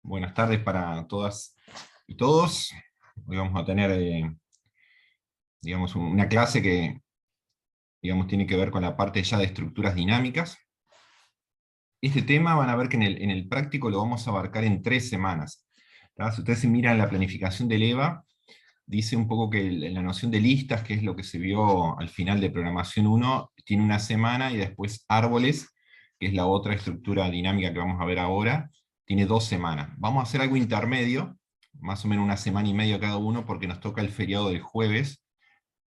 Buenas tardes para todas y todos. Hoy vamos a tener, digamos, una clase que, digamos, tiene que ver con la parte ya de estructuras dinámicas. Este tema van a ver que en el práctico lo vamos a abarcar en 3 semanas. ¿Tá? Si ustedes miran la planificación del EVA, dice un poco que la noción de listas, que es lo que se vio al final de programación 1, tiene una semana, y después árboles, que es la otra estructura dinámica que vamos a ver ahora, tiene 2 semanas. Vamos a hacer algo intermedio, más o menos una semana y media cada uno, porque nos toca el feriado del jueves,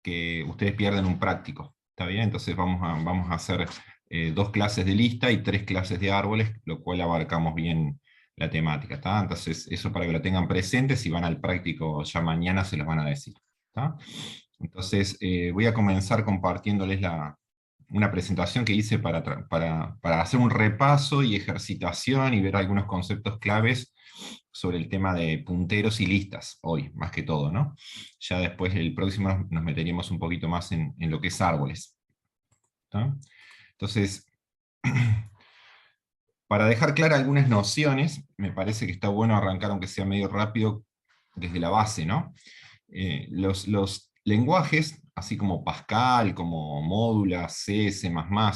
que ustedes pierden un práctico. ¿Está bien? Entonces vamos a hacer 2 clases de lista y 3 clases de árboles, lo cual abarcamos bien la temática. ¿Tá? Entonces eso para que lo tengan presente, si van al práctico ya mañana se los van a decir. ¿Tá? Entonces voy a comenzar compartiéndoles una presentación que hice para hacer un repaso y ejercitación y ver algunos conceptos claves sobre el tema de punteros y listas, hoy, más que todo, ¿no? Ya después, el próximo, nos meteríamos un poquito más en lo que es árboles. ¿Tá? Entonces, para dejar claras algunas nociones, me parece que está bueno arrancar, aunque sea medio rápido, desde la base, ¿no? Los lenguajes, así como Pascal, como Módula, C, C++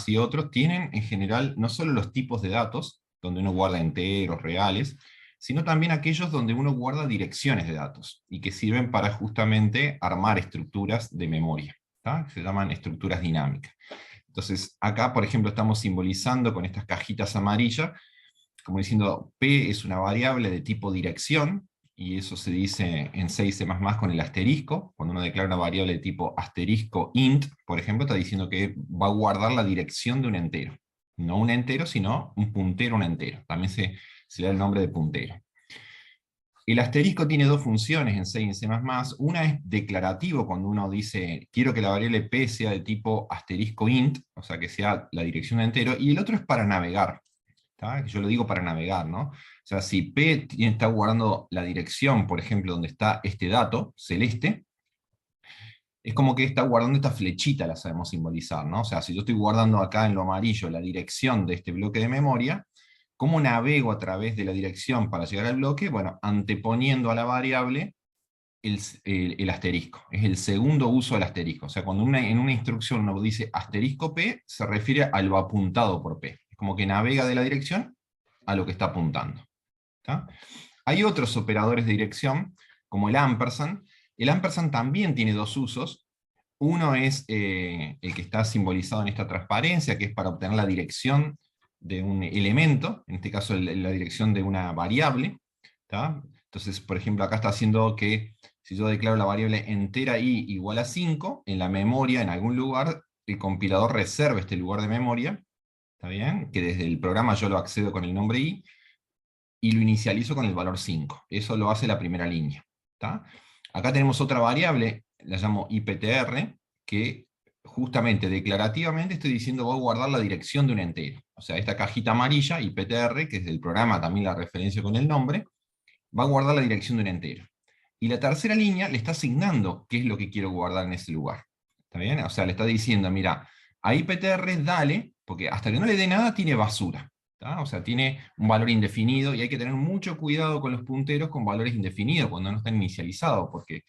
y otros, tienen en general no solo los tipos de datos, donde uno guarda enteros, reales, sino también aquellos donde uno guarda direcciones de datos, y que sirven para justamente armar estructuras de memoria. ¿Tá? Se llaman estructuras dinámicas. Entonces, acá, por ejemplo, estamos simbolizando con estas cajitas amarillas, como diciendo, P es una variable de tipo dirección, y eso se dice en C y C++ con el asterisco. Cuando uno declara una variable de tipo asterisco int, por ejemplo, está diciendo que va a guardar la dirección de un entero. No un entero, sino un puntero a un entero. También se le da el nombre de puntero. El asterisco tiene 2 funciones en C y en C++. Una es declarativo, cuando uno dice, quiero que la variable P sea de tipo asterisco int, o sea que sea la dirección de entero, y el otro es para navegar. ¿Tá? Yo lo digo para navegar, ¿no? O sea, si P está guardando la dirección, por ejemplo, donde está este dato, celeste, es como que está guardando esta flechita, la sabemos simbolizar, ¿no? O sea, si yo estoy guardando acá en lo amarillo la dirección de este bloque de memoria, ¿cómo navego a través de la dirección para llegar al bloque? Bueno, anteponiendo a la variable el asterisco. Es el segundo uso del asterisco. O sea, cuando en una instrucción uno dice asterisco P, se refiere a lo apuntado por P. Es como que navega de la dirección a lo que está apuntando. ¿Tá? Hay otros operadores de dirección, como el ampersand. El ampersand también tiene 2 usos. Uno es el que está simbolizado en esta transparencia, que es para obtener la dirección de un elemento, en este caso la dirección de una variable. ¿Tá? Entonces, por ejemplo, acá está haciendo que si yo declaro la variable entera i igual a 5, en la memoria, en algún lugar, el compilador reserva este lugar de memoria, ¿está bien? Que desde el programa yo lo accedo con el nombre i, y lo inicializo con el valor 5. Eso lo hace la primera línea. ¿Tá? Acá tenemos otra variable, la llamo IPTR, que justamente declarativamente estoy diciendo va a guardar la dirección de un entero. O sea, esta cajita amarilla, IPTR, que es del programa también la referencia con el nombre, va a guardar la dirección de un entero. Y la tercera línea le está asignando qué es lo que quiero guardar en ese lugar. ¿Está bien? O sea, le está diciendo, mira, a IPTR dale, porque hasta que no le dé nada tiene basura. ¿Tá? O sea, tiene un valor indefinido, y hay que tener mucho cuidado con los punteros con valores indefinidos cuando no están inicializados, porque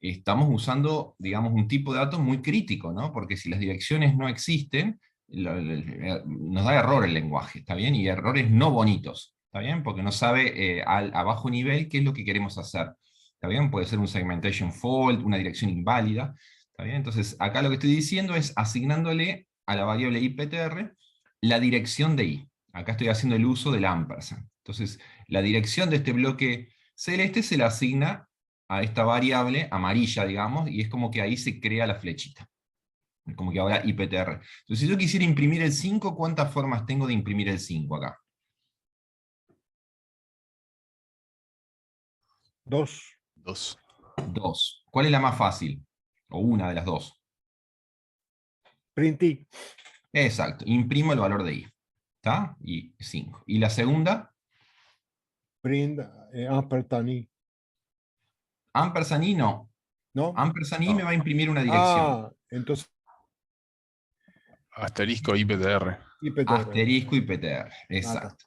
estamos usando, digamos, un tipo de datos muy crítico, ¿no? Porque si las direcciones no existen, nos da error el lenguaje, ¿está bien? Y errores no bonitos, ¿está bien? Porque no sabe a bajo nivel qué es lo que queremos hacer, ¿está bien? Puede ser un segmentation fault, una dirección inválida, ¿está bien? Entonces, acá lo que estoy diciendo es asignándole a la variable IPTR la dirección de i. Acá estoy haciendo el uso del ampersand. Entonces, la dirección de este bloque celeste se la asigna a esta variable amarilla, digamos, y es como que ahí se crea la flechita. Como que ahora IPTR. Entonces, si yo quisiera imprimir el 5, ¿cuántas formas tengo de imprimir el 5 acá? 2. 2. 2. ¿Cuál es la más fácil? O una de las 2. Print I. Exacto, imprimo el valor de i. ¿Está? Y 5. ¿Y la segunda? Print ampersand I. Ampersand i no. ¿No? Ampersand i me No. va a imprimir una dirección. Entonces Asterisco IPTR. IPTR. Asterisco IPTR. Acá. Exacto.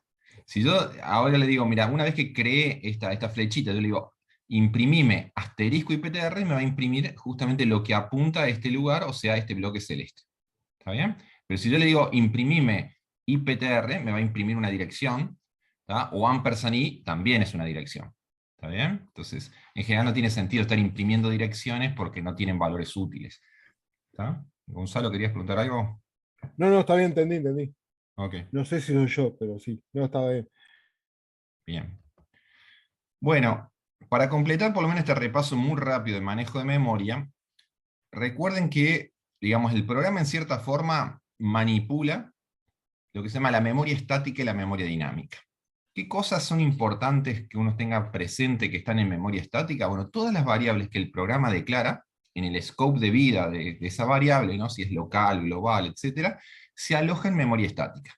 Si yo ahora le digo, mira, una vez que creé esta flechita, yo le digo, imprimime asterisco IPTR, y me va a imprimir justamente lo que apunta a este lugar, o sea, a este bloque celeste. ¿Está bien? Pero si yo le digo, imprimime IPTR, me va a imprimir una dirección, ¿tá? O ampersand i también es una dirección. ¿Está bien? Entonces, en general no tiene sentido estar imprimiendo direcciones porque no tienen valores útiles. ¿Está? Gonzalo, ¿querías preguntar algo? No, no, está bien, entendí, entendí. Ok, No sé si soy yo, pero sí. No, estaba bien. bien. Bueno, para completar por lo menos este repaso muy rápido de manejo de memoria, recuerden que, digamos, el programa en cierta forma manipula lo que se llama la memoria estática y la memoria dinámica. ¿Qué cosas son importantes que uno tenga presente que están en memoria estática? Bueno, todas las variables que el programa declara, en el scope de vida de esa variable, ¿no? Si es local, global, etc., se aloja en memoria estática.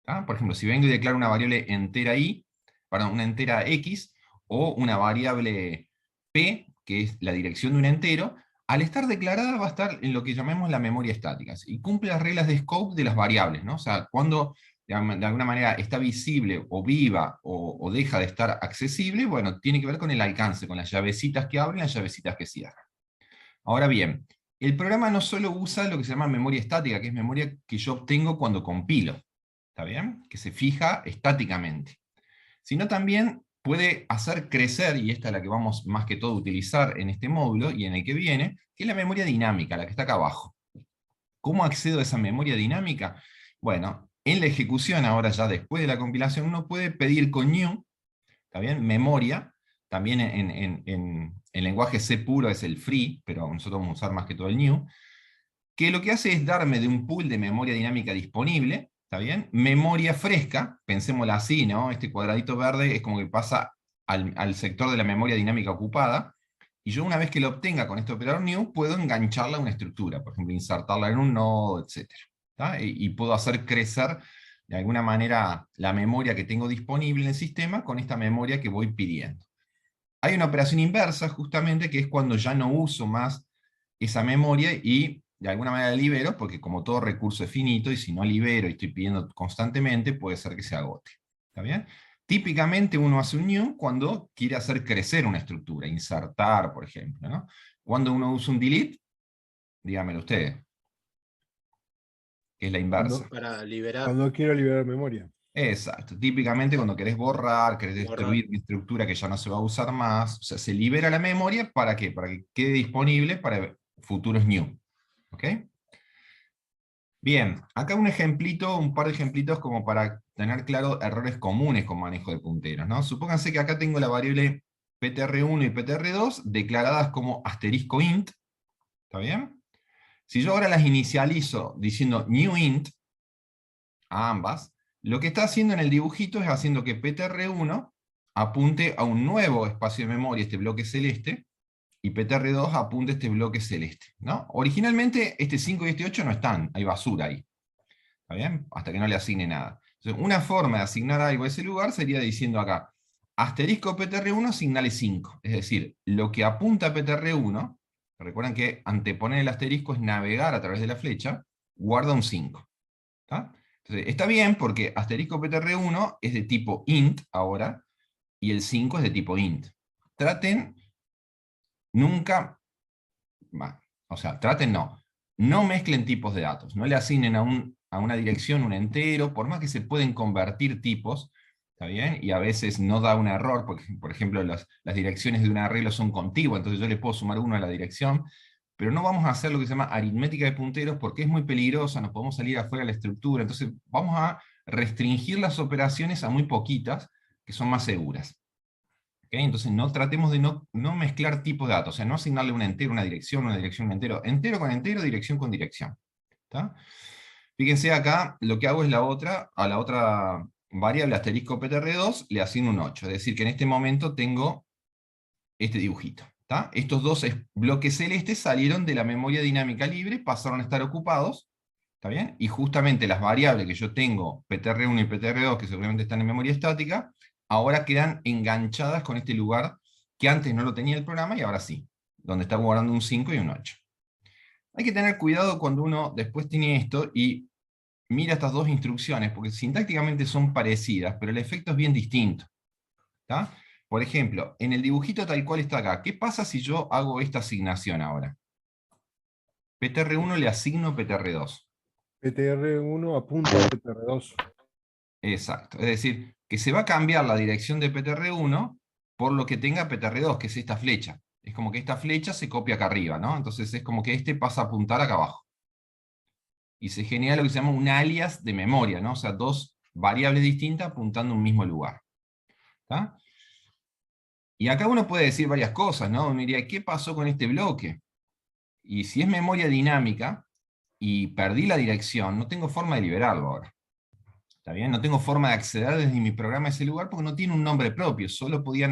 ¿Tá? Por ejemplo, si vengo y declaro una variable entera i, perdón, una entera x, o una variable p, que es la dirección de un entero, al estar declarada va a estar en lo que llamamos la memoria estática, y cumple las reglas de scope de las variables, ¿no? O sea, cuando de alguna manera está visible o viva o deja de estar accesible, bueno, tiene que ver con el alcance, con las llavecitas que abren y las llavecitas que cierran. Ahora bien, el programa no solo usa lo que se llama memoria estática, que es memoria que yo obtengo cuando compilo, ¿está bien? Que se fija estáticamente, sino también puede hacer crecer, y esta es la que vamos más que todo a utilizar en este módulo y en el que viene, que es la memoria dinámica, la que está acá abajo. ¿Cómo accedo a esa memoria dinámica? Bueno, en la ejecución, ahora ya después de la compilación, uno puede pedir con new, ¿está bien? Memoria, también en lenguaje C puro es el free, pero nosotros vamos a usar más que todo el new, que lo que hace es darme de un pool de memoria dinámica disponible, ¿está bien? Memoria fresca, pensémosla así, ¿no? Este cuadradito verde es como que pasa al sector de la memoria dinámica ocupada, y yo una vez que lo obtenga con este operador new, puedo engancharla a una estructura, por ejemplo, insertarla en un nodo, etc. Y puedo hacer crecer de alguna manera la memoria que tengo disponible en el sistema con esta memoria que voy pidiendo. Hay una operación inversa, justamente, que es cuando ya no uso más esa memoria y de alguna manera la libero, porque como todo recurso es finito, y si no libero y estoy pidiendo constantemente, puede ser que se agote. ¿Está bien? Típicamente uno hace un new cuando quiere hacer crecer una estructura, insertar, por ejemplo, ¿no? Cuando uno usa un delete, dígamelo ustedes, que es la inversa. Para liberar, Cuando quiero liberar memoria. Exacto, típicamente cuando querés borrar, querés borrar. destruir una estructura que ya no se va a usar más, o sea, se libera la memoria, ¿para qué? Para que quede disponible para futuros new. ¿Ok? Bien, acá un ejemplito, un par de ejemplitos como para tener claro errores comunes con manejo de punteros, ¿no? Supónganse que acá tengo la variable ptr1 y ptr2 declaradas como asterisco int, ¿está bien? Si yo ahora las inicializo diciendo new int a ambas, lo que está haciendo en el dibujito es haciendo que ptr1 apunte a un nuevo espacio de memoria, este bloque celeste, y ptr2 apunte a este bloque celeste, ¿no? Originalmente este 5 y este 8 no están, hay basura ahí. ¿Está bien? Hasta que no le asigne nada. Entonces, una forma de asignar algo a ese lugar sería diciendo acá, asterisco ptr1 asignale 5. Es decir, lo que apunta a ptr1, recuerden que anteponer el asterisco es navegar a través de la flecha, guarda un 5. ¿Está? Entonces, está bien porque asterisco ptr1 es de tipo int ahora, y el 5 es de tipo int. Traten nunca, o sea, traten no mezclen tipos de datos, no le asignen a una dirección un entero, por más que se pueden convertir tipos, ¿está bien? Y a veces no da un error, porque por ejemplo las direcciones de un arreglo son contiguas, entonces yo le puedo sumar uno a la dirección, pero no vamos a hacer lo que se llama aritmética de punteros porque es muy peligrosa, nos podemos salir afuera de la estructura, entonces vamos a restringir las operaciones a muy poquitas, que son más seguras. ¿Okay? Entonces no tratemos de no mezclar tipos de datos, o sea, no asignarle un entero, una dirección, un entero, entero con entero, dirección con dirección. ¿Está? Fíjense acá, lo que hago es a la otra variable asterisco ptr2 le asigno un 8, es decir, que en este momento tengo este dibujito. ¿Está? Estos dos bloques celestes salieron de la memoria dinámica libre, pasaron a estar ocupados, ¿está bien? Y justamente las variables que yo tengo, ptr1 y ptr2, que seguramente están en memoria estática, ahora quedan enganchadas con este lugar que antes no lo tenía el programa y ahora sí, donde está guardando un 5 y un 8. Hay que tener cuidado cuando uno después tiene esto y mira estas dos instrucciones, porque sintácticamente son parecidas, pero el efecto es bien distinto. ¿Tá? Por ejemplo, en el dibujito tal cual está acá, ¿qué pasa si yo hago esta asignación ahora? PTR1 le asigno PTR2. PTR1 apunta a PTR2. Exacto. Es decir, que se va a cambiar la dirección de PTR1 por lo que tenga PTR2, que es esta flecha. Es como que esta flecha se copia acá arriba, ¿no? Entonces es como que este pasa a apuntar acá abajo. Y se genera lo que se llama un alias de memoria, ¿no? O sea, dos variables distintas apuntando a un mismo lugar. ¿Tá? Y acá uno puede decir varias cosas, ¿no? Uno diría, ¿qué pasó con este bloque? Y si es memoria dinámica y perdí la dirección, no tengo forma de liberarlo ahora. ¿Está bien? No tengo forma de acceder desde mi programa a ese lugar porque no tiene un nombre propio, solo podía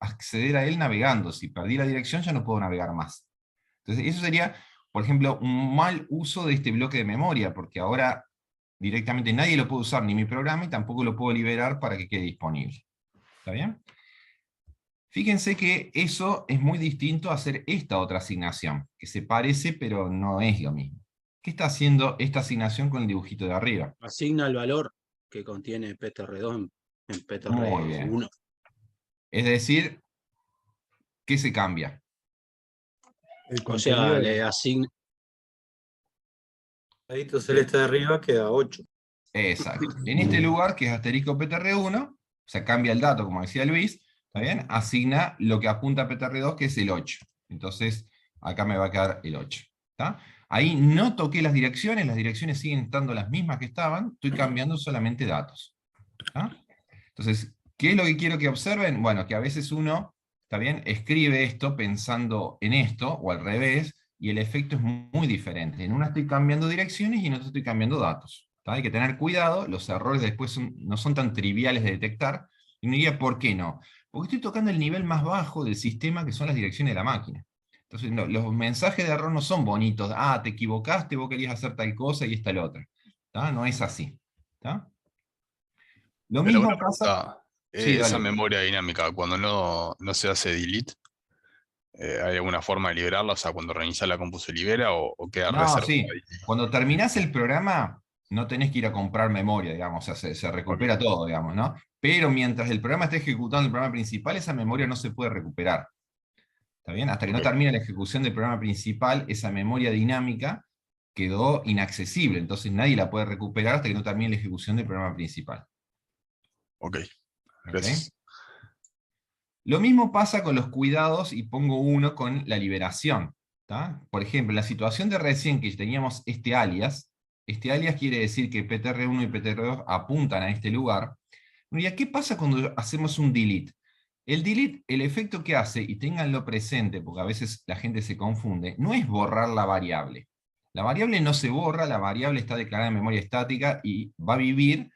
acceder a él navegando. Si perdí la dirección ya no puedo navegar más. Entonces eso sería, por ejemplo, un mal uso de este bloque de memoria, porque ahora directamente nadie lo puede usar, ni mi programa, y tampoco lo puedo liberar para que quede disponible. ¿Está bien? Fíjense que eso es muy distinto a hacer esta otra asignación, que se parece pero no es lo mismo. ¿Qué está haciendo esta asignación con el dibujito de arriba? Asigna el valor que contiene PTR2 en Muy bien. PTR1. Es decir, ¿qué se cambia? El O contenido sea, de le asigna. Cuadrito celeste de arriba queda 8. Exacto. En este lugar, que es asterisco PTR1, o sea, cambia el dato, como decía Luis, ¿está bien? Asigna lo que apunta a PTR2, que es el 8. Entonces, acá me va a quedar el 8. ¿Tá? Ahí no toqué las direcciones siguen estando las mismas que estaban, estoy cambiando solamente datos. ¿Tá? Entonces, ¿qué es lo que quiero que observen? Bueno, que a veces uno, ¿está bien?, escribe esto pensando en esto, o al revés, y el efecto es muy diferente. En una estoy cambiando direcciones y en otra estoy cambiando datos. ¿Tá? Hay que tener cuidado, los errores después no son tan triviales de detectar, y uno diría, ¿por qué no? Porque estoy tocando el nivel más bajo del sistema, que son las direcciones de la máquina. Entonces, no, los mensajes de error no son bonitos, te equivocaste, vos querías hacer tal cosa y esta la otra. ¿Tá? No es así. ¿Tá? Lo Pero mismo una pasa... pregunta, Sí, esa dale. memoria dinámica, cuando no se hace delete, ¿hay alguna forma de liberarla? O sea, cuando reinicia la compu se libera o queda No, reservada sí. ahí. Cuando terminás el programa, no tenés que ir a comprar memoria, digamos, o sea, se Ok, recupera todo, digamos, ¿no? Pero mientras el programa esté ejecutando el programa principal, esa memoria no se puede recuperar. ¿Está bien? Hasta que no ok, termine la ejecución del programa principal, esa memoria dinámica quedó inaccesible. Entonces nadie la puede recuperar hasta que no termine la ejecución del programa principal. ok, ¿Ok? gracias. Lo mismo pasa con los cuidados, y pongo uno con la liberación. ¿Tá? Por ejemplo, en la situación de recién que teníamos este alias quiere decir que PTR1 y PTR2 apuntan a este lugar. ¿Y qué pasa cuando hacemos un delete? El delete, el efecto que hace, y ténganlo presente, porque a veces la gente se confunde, no es borrar la variable. La variable no se borra, la variable está declarada en memoria estática y va a vivir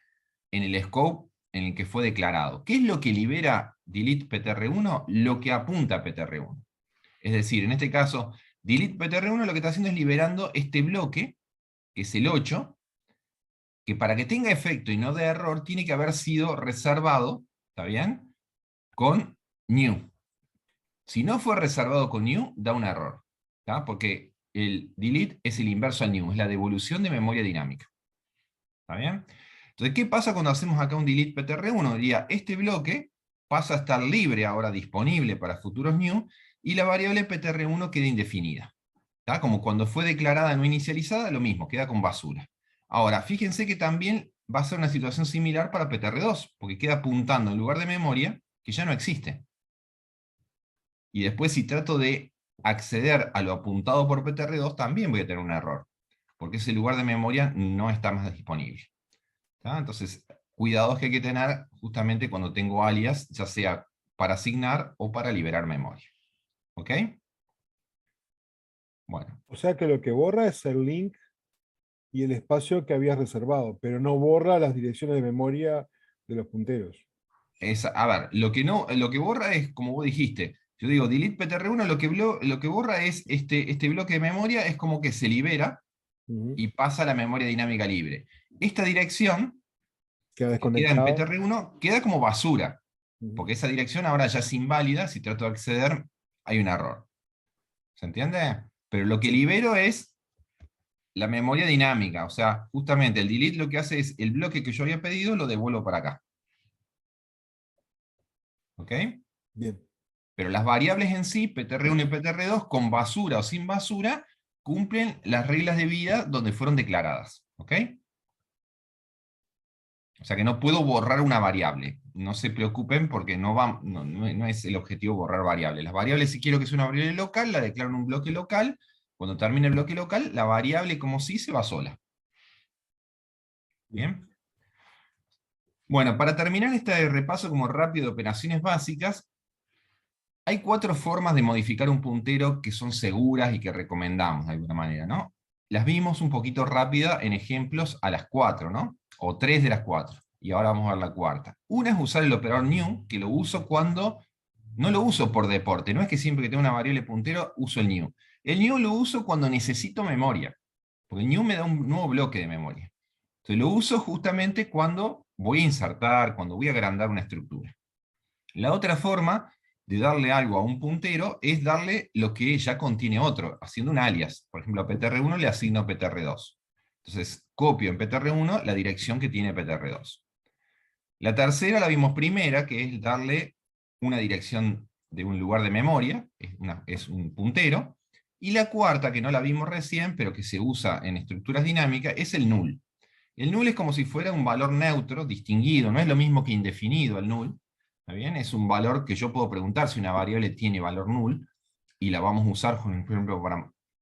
en el scope en el que fue declarado. ¿Qué es lo que libera delete PTR1? Lo que apunta a PTR1. Es decir, en este caso, delete PTR1 lo que está haciendo es liberando este bloque, que es el 8, que para que tenga efecto y no dé error, tiene que haber sido reservado, ¿está bien?, con new. Si no fue reservado con new, da un error, ¿tá? Porque el delete es el inverso al new, es la devolución de memoria dinámica. ¿Está bien? Entonces, ¿qué pasa cuando hacemos acá un delete PTR1? Diría, este bloque pasa a estar libre, ahora disponible para futuros new, y la variable PTR1 queda indefinida. ¿Tá? Como cuando fue declarada no inicializada, lo mismo, queda con basura. Ahora, fíjense que también va a ser una situación similar para PTR2, porque queda apuntando en lugar de memoria que ya no existe. Y después, si trato de acceder a lo apuntado por PTR2, también voy a tener un error, porque ese lugar de memoria no está más disponible. ¿Tá? Entonces, cuidados que hay que tener justamente cuando tengo alias, ya sea para asignar o para liberar memoria. ¿Ok? Bueno, O sea que lo que borra es el link y el espacio que habías reservado, pero no borra las direcciones de memoria de los punteros. a ver, lo que borra es, como vos dijiste, yo digo delete PTR1, lo que borra es este bloque de memoria, es como que se libera Ujú. y pasa a la memoria dinámica libre. Esta dirección, Queda que queda en desconectado. PTR1, queda como basura, Ujú. porque esa dirección ahora ya es inválida, si trato de acceder, hay un error. ¿Se entiende? Pero lo que Sí. libero es la memoria dinámica. O sea, justamente el delete lo que hace es el bloque que yo había pedido lo devuelvo para acá. ¿Ok? Bien. Pero las variables en sí, ptr1 y ptr2, con basura o sin basura, cumplen las reglas de vida donde fueron declaradas. ¿Ok? O sea que no puedo borrar una variable. No se preocupen porque no es el objetivo borrar variables. Las variables, si quiero que sea una variable local, la declaro en un bloque local. Cuando termine el bloque local, la variable como si se va sola. ¿Bien? Bueno, para terminar este repaso como rápido de operaciones básicas, hay 4 formas de modificar un puntero que son seguras y que recomendamos de alguna manera, ¿no? Las vimos un poquito rápida en ejemplos a las 4, ¿no? O 3 de las 4. Y ahora vamos a ver la cuarta. Una es usar el operador new, que lo uso cuando... No lo uso por deporte, no es que siempre que tengo una variable puntero uso el new. El new lo uso cuando necesito memoria, porque el new me da un nuevo bloque de memoria. Entonces lo uso justamente cuando voy a insertar, cuando voy a agrandar una estructura. La otra forma de darle algo a un puntero es darle lo que ya contiene otro, haciendo un alias. Por ejemplo, a ptr1 le asigno ptr2. Entonces copio en ptr1 la dirección que tiene ptr2. La tercera la vimos primera, que es darle una dirección de un lugar de memoria, es un puntero. Y la cuarta, que no la vimos recién, pero que se usa en estructuras dinámicas, es el null. El null es como si fuera un valor neutro, distinguido, no es lo mismo que indefinido el null. ¿Está bien? Es un valor que yo puedo preguntar si una variable tiene valor null, y la vamos a usar, por ejemplo,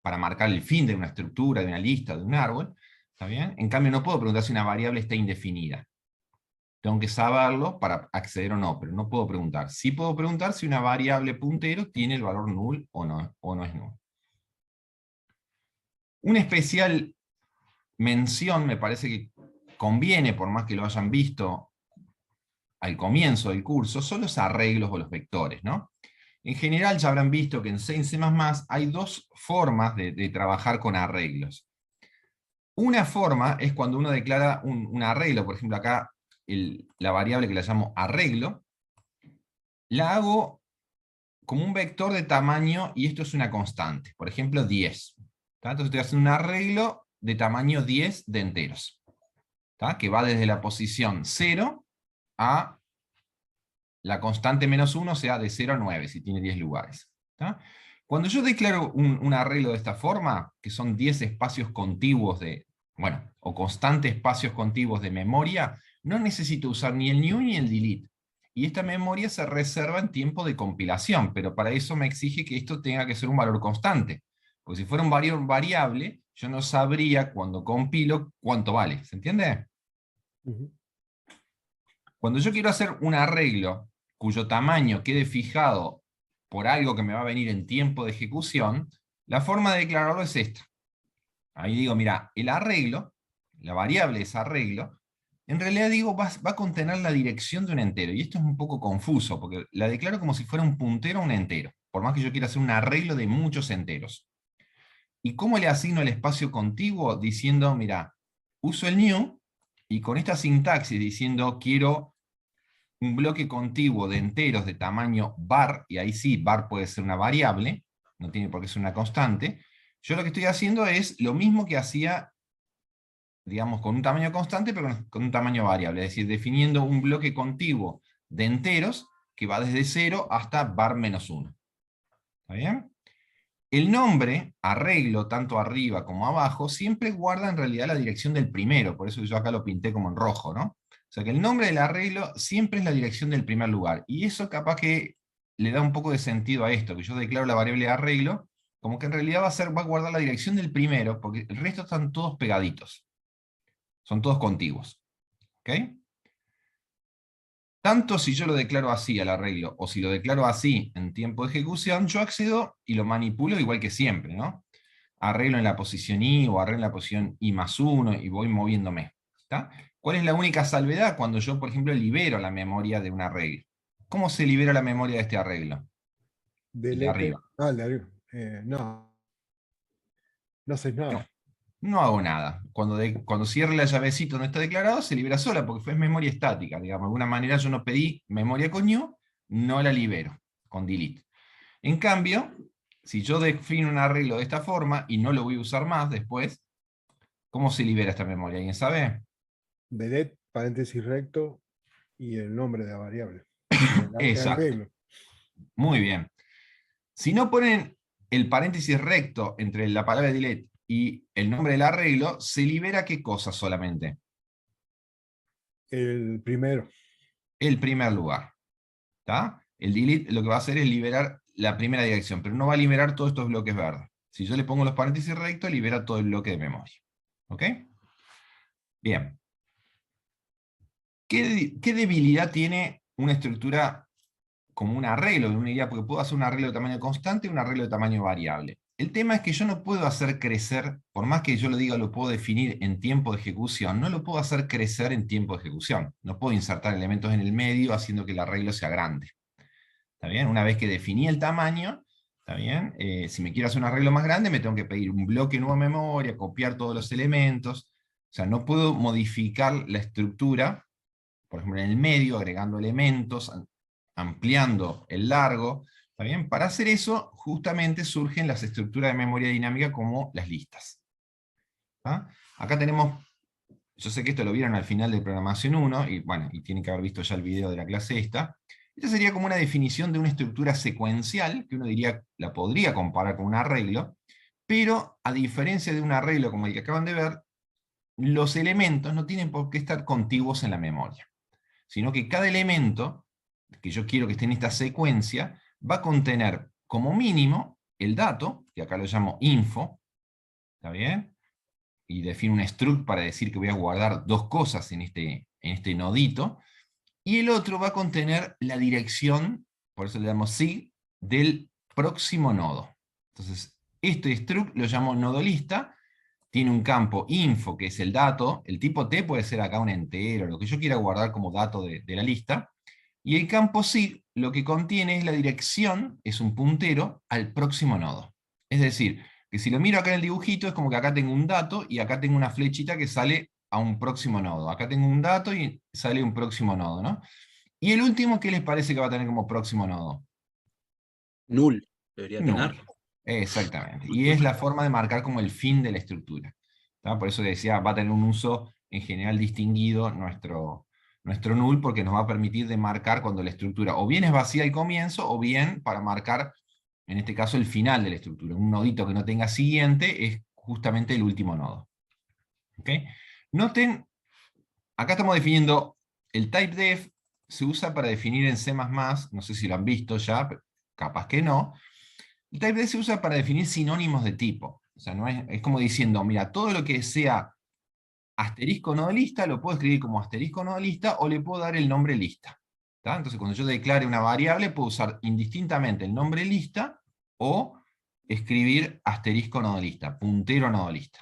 para marcar el fin de una estructura, de una lista, de un árbol. ¿Está bien? En cambio, no puedo preguntar si una variable está indefinida. Tengo que saberlo para acceder o no, pero no puedo preguntar. Sí puedo preguntar si una variable puntero tiene el valor null o no es null. Una especial mención, me parece que conviene, por más que lo hayan visto al comienzo del curso, son los arreglos o los vectores, ¿no? En general ya habrán visto que en C y C++ hay 2 formas de trabajar con arreglos. Una forma es cuando uno declara un arreglo, por ejemplo acá la variable que la llamo arreglo, la hago como un vector de tamaño, y esto es una constante, por ejemplo 10. Entonces estoy haciendo un arreglo de tamaño 10 de enteros, que va desde la posición 0 a la constante menos 1, o sea, de 0 a 9, si tiene 10 lugares. Cuando yo declaro un arreglo de esta forma, que son 10 espacios contiguos o constantes espacios contiguos de memoria, no necesito usar ni el new ni el delete. Y esta memoria se reserva en tiempo de compilación, pero para eso me exige que esto tenga que ser un valor constante. Porque si fuera un valor variable, yo no sabría cuando compilo cuánto vale. ¿Se entiende? Cuando yo quiero hacer un arreglo cuyo tamaño quede fijado por algo que me va a venir en tiempo de ejecución, la forma de declararlo es esta. Ahí digo, mira, el arreglo, la variable es arreglo, en realidad digo, va a contener la dirección de un entero, y esto es un poco confuso, porque la declaro como si fuera un puntero a un entero, por más que yo quiera hacer un arreglo de muchos enteros. ¿Y cómo le asigno el espacio contiguo? Diciendo, mira, uso el new, y con esta sintaxis diciendo, quiero un bloque contiguo de enteros de tamaño var, y ahí sí, var puede ser una variable, no tiene por qué ser una constante. Yo lo que estoy haciendo es lo mismo que hacía, digamos, con un tamaño constante, pero con un tamaño variable, es decir, definiendo un bloque contiguo de enteros que va desde 0 hasta var menos 1. ¿Está bien? El nombre, arreglo, tanto arriba como abajo, siempre guarda en realidad la dirección del primero, por eso yo acá lo pinté como en rojo, ¿no? O sea que el nombre del arreglo siempre es la dirección del primer lugar, y eso capaz que le da un poco de sentido a esto, que yo declaro la variable de arreglo, como que en realidad va a guardar la dirección del primero, porque el resto están todos pegaditos. Son todos contiguos. ¿Ok? Tanto si yo lo declaro así al arreglo, o si lo declaro así en tiempo de ejecución, yo accedo y lo manipulo igual que siempre, ¿no? Arreglo en la posición I, o arreglo en la posición I más 1, y voy moviéndome. ¿Está? ¿Cuál es la única salvedad? Cuando yo, por ejemplo, libero la memoria de un arreglo. ¿Cómo se libera la memoria de este arreglo? El de arriba. Ah, el de arriba. No. No haces nada. No hago nada. Cuando cierre la llavecita donde está declarado, se libera sola, porque fue memoria estática. Digamos, de alguna manera yo no pedí memoria con new, no la libero con delete. En cambio, si yo defino un arreglo de esta forma, y no lo voy a usar más después, ¿Cómo se libera esta memoria? ¿Alguien sabe? Vedet, paréntesis recto, y el nombre de la variable. El Exacto. arreglo. Muy bien. Si no ponen el paréntesis recto entre la palabra delete y el nombre del arreglo, ¿se libera qué cosa solamente? El primero. El primer lugar. ¿Está? El delete lo que va a hacer es liberar la primera dirección, pero no va a liberar todos estos bloques verdes. Si yo le pongo los paréntesis rectos, libera todo el bloque de memoria. ¿Ok? Bien. ¿Qué debilidad tiene una estructura como un arreglo de una idea? Porque puedo hacer un arreglo de tamaño constante y un arreglo de tamaño variable. El tema es que yo no puedo hacer crecer, por más que yo lo diga, lo puedo definir en tiempo de ejecución, no lo puedo hacer crecer en tiempo de ejecución. No puedo insertar elementos en el medio haciendo que el arreglo sea grande. ¿Está bien? Una vez que definí el tamaño, ¿está bien? Si me quiero hacer un arreglo más grande, me tengo que pedir un bloque nuevo de memoria, copiar todos los elementos. O sea, no puedo modificar la estructura, por ejemplo, en el medio, agregando elementos, ampliando el largo. ¿Está bien? Para hacer eso, justamente surgen las estructuras de memoria dinámica como las listas. ¿Ah? Acá tenemos, yo sé que esto lo vieron al final de programación 1, y bueno, y tienen que haber visto ya el video de la clase esta. Esta sería como una definición de una estructura secuencial, que uno diría, la podría comparar con un arreglo, pero a diferencia de un arreglo como el que acaban de ver, los elementos no tienen por qué estar contiguos en la memoria, sino que cada elemento que yo quiero que esté en esta secuencia va a contener como mínimo el dato, que acá lo llamo info, ¿está bien? Y defino un struct para decir que voy a guardar dos cosas en este nodito, y el otro va a contener la dirección, por eso le damos sig, del próximo nodo. Entonces, este struct lo llamo nodolista, tiene un campo info, que es el dato, el tipo T puede ser acá un entero, lo que yo quiera guardar como dato de la lista, y el campo sig lo que contiene es la dirección, es un puntero, al próximo nodo. Es decir, que si lo miro acá en el dibujito, es como que acá tengo un dato, y acá tengo una flechita que sale a un próximo nodo. Acá tengo un dato y sale un próximo nodo, ¿no? Y el último, ¿qué les parece que va a tener como próximo nodo? Null debería Null. tener. Exactamente. Y es la forma de marcar como el fin de la estructura. ¿Tá? Por eso decía, va a tener un uso en general distinguido nuestro null, porque nos va a permitir demarcar cuando la estructura o bien es vacía al comienzo, o bien para marcar, en este caso, el final de la estructura. Un nodito que no tenga siguiente es justamente el último nodo. ¿Ok? Noten, acá estamos definiendo el typedef, se usa para definir en C++, no sé si lo han visto ya, capaz que no. El typedef se usa para definir sinónimos de tipo. O sea, no es como diciendo, mira, todo lo que sea asterisco nodolista lo puedo escribir como asterisco nodolista, o le puedo dar el nombre lista. ¿Tá? Entonces, cuando yo declare una variable, puedo usar indistintamente el nombre lista, o escribir asterisco nodolista, puntero nodolista.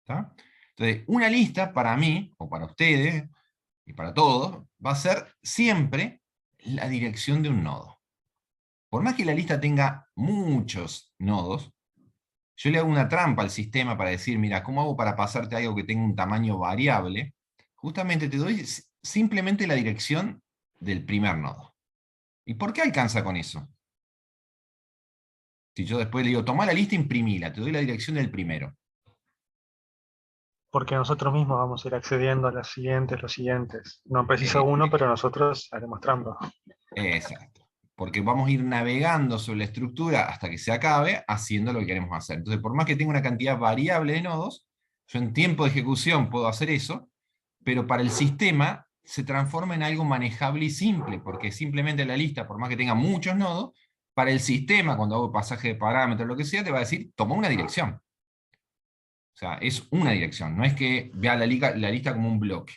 ¿Tá? Entonces, una lista para mí, o para ustedes, y para todos, va a ser siempre la dirección de un nodo. Por más que la lista tenga muchos nodos, yo le hago una trampa al sistema para decir, mira, ¿cómo hago para pasarte algo que tenga un tamaño variable? Justamente te doy simplemente la dirección del primer nodo. ¿Y por qué alcanza con eso? Si yo después le digo, toma la lista, imprimila, te doy la dirección del primero. Porque nosotros mismos vamos a ir accediendo a los siguientes. No precisa uno, pero nosotros haremos trampa. Exacto. Porque vamos a ir navegando sobre la estructura hasta que se acabe, haciendo lo que queremos hacer. Entonces, por más que tenga una cantidad variable de nodos, yo en tiempo de ejecución puedo hacer eso, pero para el sistema se transforma en algo manejable y simple, porque simplemente la lista, por más que tenga muchos nodos, para el sistema, cuando hago pasaje de parámetros, lo que sea, te va a decir, toma una dirección. O sea, es una dirección, no es que vea la lista como un bloque.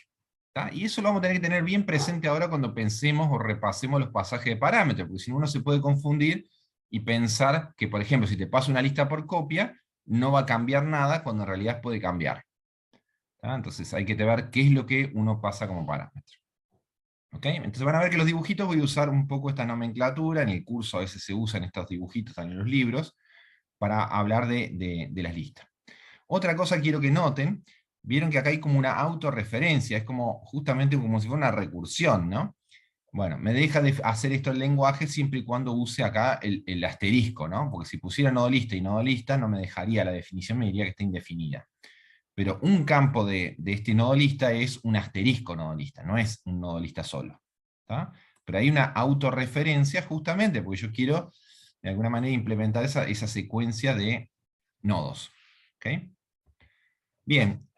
¿Tá? Y eso lo vamos a tener que tener bien presente ahora cuando pensemos o repasemos los pasajes de parámetros, porque si no uno se puede confundir y pensar que, por ejemplo, si te paso una lista por copia, no va a cambiar nada, cuando en realidad puede cambiar. ¿Tá? Entonces hay que ver qué es lo que uno pasa como parámetro. ¿Ok? Entonces van a ver que los dibujitos voy a usar un poco esta nomenclatura, en el curso a veces se usan estos dibujitos en los libros, para hablar de las listas. Otra cosa quiero que noten, vieron que acá hay como una autorreferencia, es como justamente como si fuera una recursión, ¿no? Bueno, me deja de hacer esto el lenguaje siempre y cuando use acá el asterisco, ¿no? Porque si pusiera nodolista y nodolista no me dejaría la definición, me diría que está indefinida. Pero un campo de este nodo lista es un asterisco nodo lista, no es un nodo lista solo. ¿Tá? Pero hay una autorreferencia justamente porque yo quiero de alguna manera implementar esa secuencia de nodos. ¿Ok? Bien,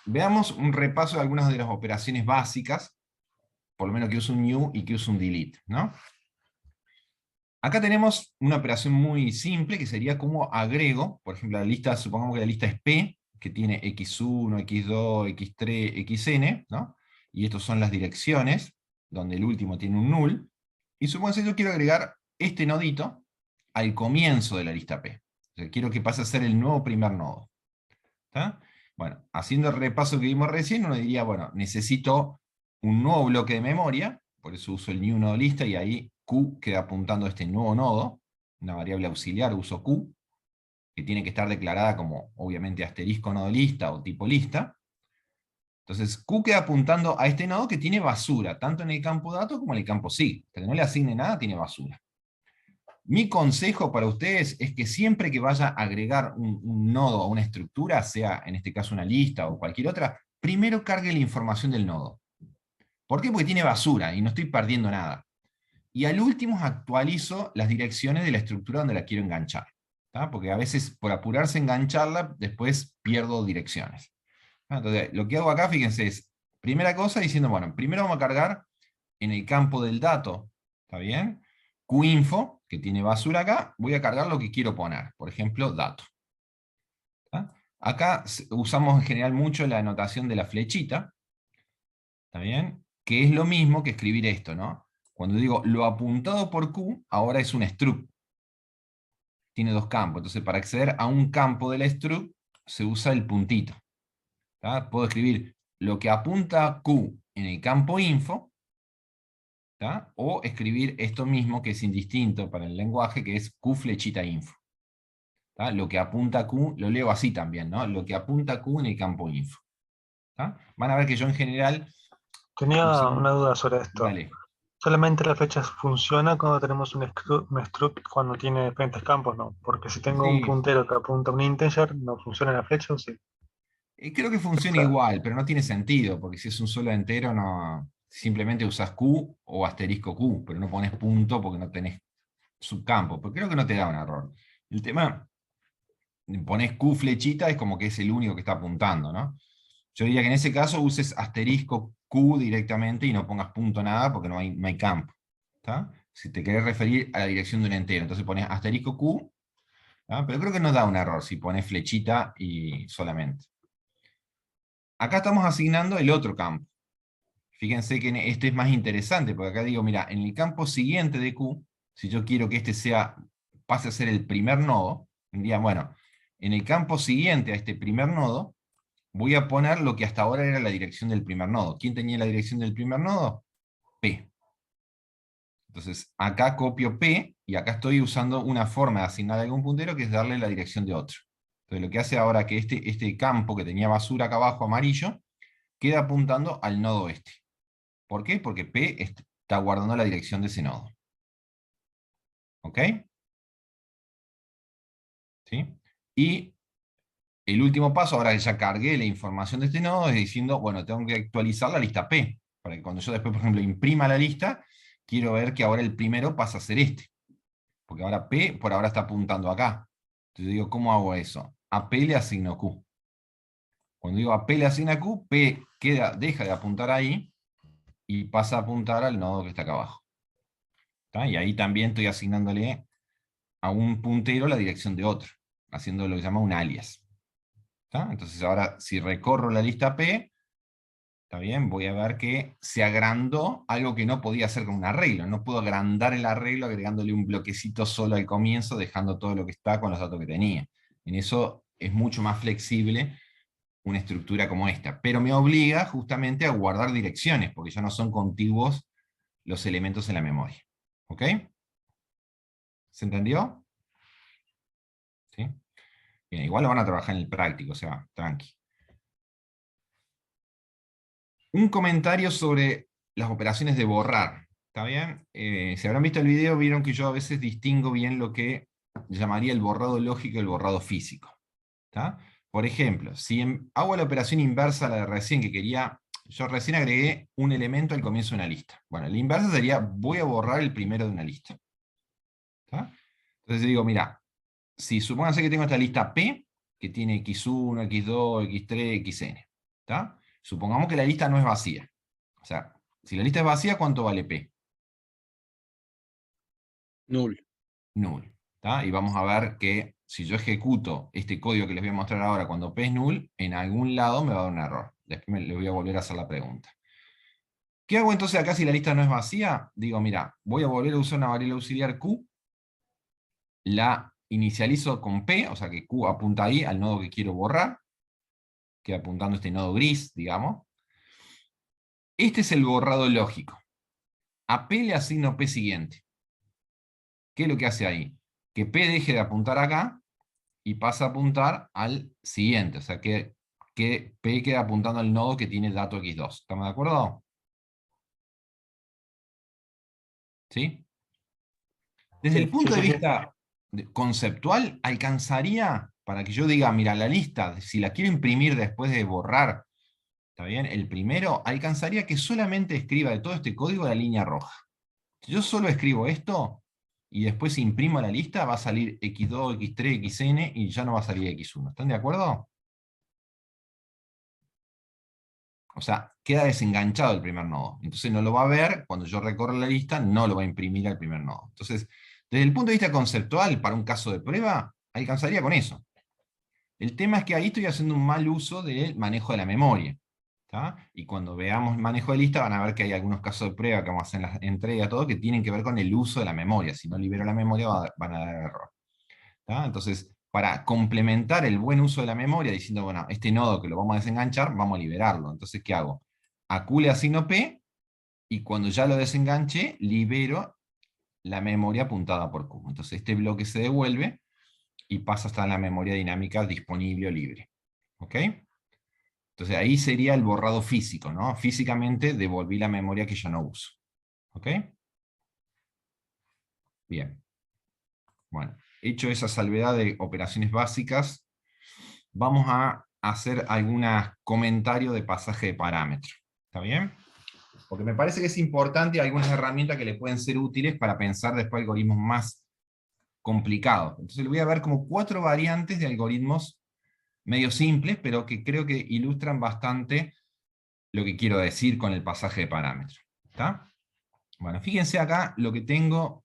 veamos un repaso de algunas de las operaciones básicas, por lo menos que usa un new y que usa un delete, ¿no? Acá tenemos una operación muy simple, que sería como agrego, por ejemplo, la lista, supongamos que la lista es P, que tiene x1, x2, x3, xn, ¿no? Y estas son las direcciones, donde el último tiene un null, y supongamos que yo quiero agregar este nodito al comienzo de la lista P. O sea, quiero que pase a ser el nuevo primer nodo. ¿Tá? Bueno, haciendo el repaso que vimos recién, uno diría, bueno, necesito un nuevo bloque de memoria, por eso uso el new nodo lista, y ahí Q queda apuntando a este nuevo nodo, una variable auxiliar, uso Q, que tiene que estar declarada como, obviamente, asterisco nodo lista o tipo lista. Entonces, Q queda apuntando a este nodo que tiene basura, tanto en el campo dato como en el campo SIG. Hasta que no le asigne nada, tiene basura. Mi consejo para ustedes es que siempre que vaya a agregar un nodo a una estructura, sea en este caso una lista o cualquier otra, primero cargue la información del nodo. ¿Por qué? Porque tiene basura y no estoy perdiendo nada. Y al último actualizo las direcciones de la estructura donde la quiero enganchar. ¿Tá? Porque a veces por apurarse a engancharla, después pierdo direcciones. Entonces, lo que hago acá, fíjense, es, primera cosa diciendo, bueno, primero vamos a cargar en el campo del dato, ¿está bien? QInfo, que tiene basura acá, voy a cargar lo que quiero poner, por ejemplo, dato. ¿Tá? Acá usamos en general mucho la anotación de la flechita, ¿está bien? Que es lo mismo que escribir esto, ¿no? Cuando digo lo apuntado por Q, ahora es un struct. Tiene dos campos, entonces para acceder a un campo del struct, se usa el puntito. ¿Tá? Puedo escribir lo que apunta Q en el campo info, ¿tá? O escribir esto mismo que es indistinto para el lenguaje, que es Q flechita info. ¿Tá? Lo que apunta a Q, lo leo así también, ¿no? Lo que apunta a Q en el campo info. ¿Tá? Van a ver que yo en general... Tenía una duda sobre esto. Dale. Solamente la flecha funciona cuando tenemos un struct cuando tiene diferentes campos, ¿no? Porque si tengo un Sí, puntero que apunta a un integer, ¿no funciona la flecha o sí? creo que funciona Claro. igual, pero no tiene sentido, porque si es un solo entero, no, simplemente usas Q o asterisco Q, pero no pones punto porque no tenés subcampo, porque creo que no te da un error. El tema, pones Q flechita, es como que es el único que está apuntando, ¿no? Yo diría que en ese caso uses asterisco Q directamente y no pongas punto nada porque no hay campo. ¿Tá? Si te querés referir a la dirección de un entero, entonces pones asterisco Q, ¿tá? Pero creo que no da un error si pones flechita y solamente. Acá estamos asignando el otro campo. Fíjense que este es más interesante, porque acá digo, mira, en el campo siguiente de Q, si yo quiero que este pase a ser el primer nodo, diría, bueno, en el campo siguiente a este primer nodo, voy a poner lo que hasta ahora era la dirección del primer nodo. ¿Quién tenía la dirección del primer nodo? P. Entonces, acá copio P, y acá estoy usando una forma de asignar algún puntero, que es darle la dirección de otro. Entonces, lo que hace ahora que este campo que tenía basura acá abajo, amarillo, queda apuntando al nodo este. ¿Por qué? Porque P está guardando la dirección de ese nodo. ¿Ok? ¿Sí? Y el último paso, ahora que ya cargué la información de este nodo, es diciendo, bueno, tengo que actualizar la lista P, para que cuando yo después, por ejemplo, imprima la lista, quiero ver que ahora el primero pasa a ser este. Porque ahora P por ahora está apuntando acá. Entonces digo, ¿cómo hago eso? A P le asigno Q. Cuando digo a P le asigna Q, P deja de apuntar ahí y pasa a apuntar al nodo que está acá abajo. ¿Tá? Y ahí también estoy asignándole a un puntero la dirección de otro, haciendo lo que se llama un alias. ¿Tá? Entonces ahora, si recorro la lista P, ¿está bien? Voy a ver que se agrandó algo que no podía hacer con un arreglo. No puedo agrandar el arreglo agregándole un bloquecito solo al comienzo, dejando todo lo que está con los datos que tenía. En eso es mucho más flexible una estructura como esta, pero me obliga justamente a guardar direcciones, porque ya no son contiguos los elementos en la memoria. ¿Ok? ¿Se entendió? ¿Sí? Bien, igual lo van a trabajar en el práctico, o sea, tranqui. Un comentario sobre las operaciones de borrar. ¿Está bien? Si habrán visto el video, vieron que yo a veces distingo bien lo que llamaría el borrado lógico y el borrado físico. ¿Está? Por ejemplo, si hago la operación inversa a la de recién, que quería, yo recién agregué un elemento al comienzo de una lista. Bueno, la inversa sería, voy a borrar el primero de una lista. ¿Está? Entonces digo, mira, si supónganse que tengo esta lista P, que tiene X1, X2, X3, Xn. ¿Está? Supongamos que la lista no es vacía. O sea, si la lista es vacía, ¿cuánto vale P? Null. Null. ¿Está? Y vamos a ver que si yo ejecuto este código que les voy a mostrar ahora cuando P es null, en algún lado me va a dar un error. Después le voy a volver a hacer la pregunta. ¿Qué hago entonces acá si la lista no es vacía? Digo, mira, voy a volver a usar una variable auxiliar Q, la inicializo con P, o sea que Q apunta ahí al nodo que quiero borrar, queda apuntando este nodo gris, digamos. Este es el borrado lógico. A P le asigno P siguiente. ¿Qué es lo que hace ahí? Que P deje de apuntar acá y pasa a apuntar al siguiente. O sea que P queda apuntando al nodo que tiene dato X2. ¿Estamos de acuerdo? ¿Sí? Desde el punto de sí. vista conceptual, alcanzaría para que yo diga, mira, la lista, si la quiero imprimir después de borrar, ¿está bien? El primero, alcanzaría que solamente escriba de todo este código la línea roja. Si yo solo escribo esto, y después imprimo la lista, va a salir X2, X3, Xn, y ya no va a salir X1. ¿Están de acuerdo? O sea, queda desenganchado el primer nodo. Entonces no lo va a ver, cuando yo recorra la lista, no lo va a imprimir al primer nodo. Entonces, desde el punto de vista conceptual, para un caso de prueba, alcanzaría con eso. El tema es que ahí estoy haciendo un mal uso del manejo de la memoria. ¿Tá? Y cuando veamos manejo de lista van a ver que hay algunos casos de prueba que vamos a hacer en la entrega, todo, que tienen que ver con el uso de la memoria. Si no libero la memoria van a dar error. ¿Tá? Entonces, para complementar el buen uso de la memoria, diciendo, bueno, este nodo que lo vamos a desenganchar, vamos a liberarlo. Entonces, ¿qué hago? A Q le asigno P, y cuando ya lo desenganche, libero la memoria apuntada por Q. Entonces este bloque se devuelve, y pasa hasta la memoria dinámica disponible o libre. ¿Ok? Entonces ahí sería el borrado físico, ¿no? Físicamente devolví la memoria que ya no uso. ¿Ok? Bien. Bueno, hecho esa salvedad de operaciones básicas, vamos a hacer algún comentario de pasaje de parámetro. ¿Está bien? Porque me parece que es importante algunas herramientas que le pueden ser útiles para pensar después algoritmos más complicados. Entonces le voy a ver como 4 variantes de algoritmos medio simples, pero que creo que ilustran bastante lo que quiero decir con el pasaje de parámetros. ¿Está? Bueno, fíjense acá lo que tengo.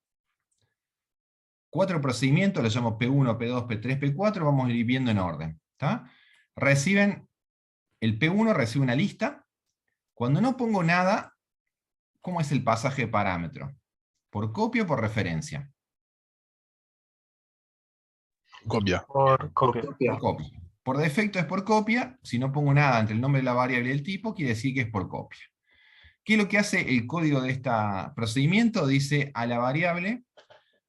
4 procedimientos, los llamo P1, P2, P3, P4, vamos a ir viendo en orden. ¿Está? El P1 recibe una lista. Cuando no pongo nada, ¿cómo es el pasaje de parámetro? ¿Por copia o por referencia? Copia. Por copia. Por copia. Por defecto es por copia. Si no pongo nada entre el nombre de la variable y el tipo, quiere decir que es por copia. ¿Qué es lo que hace el código de este procedimiento? Dice a la variable,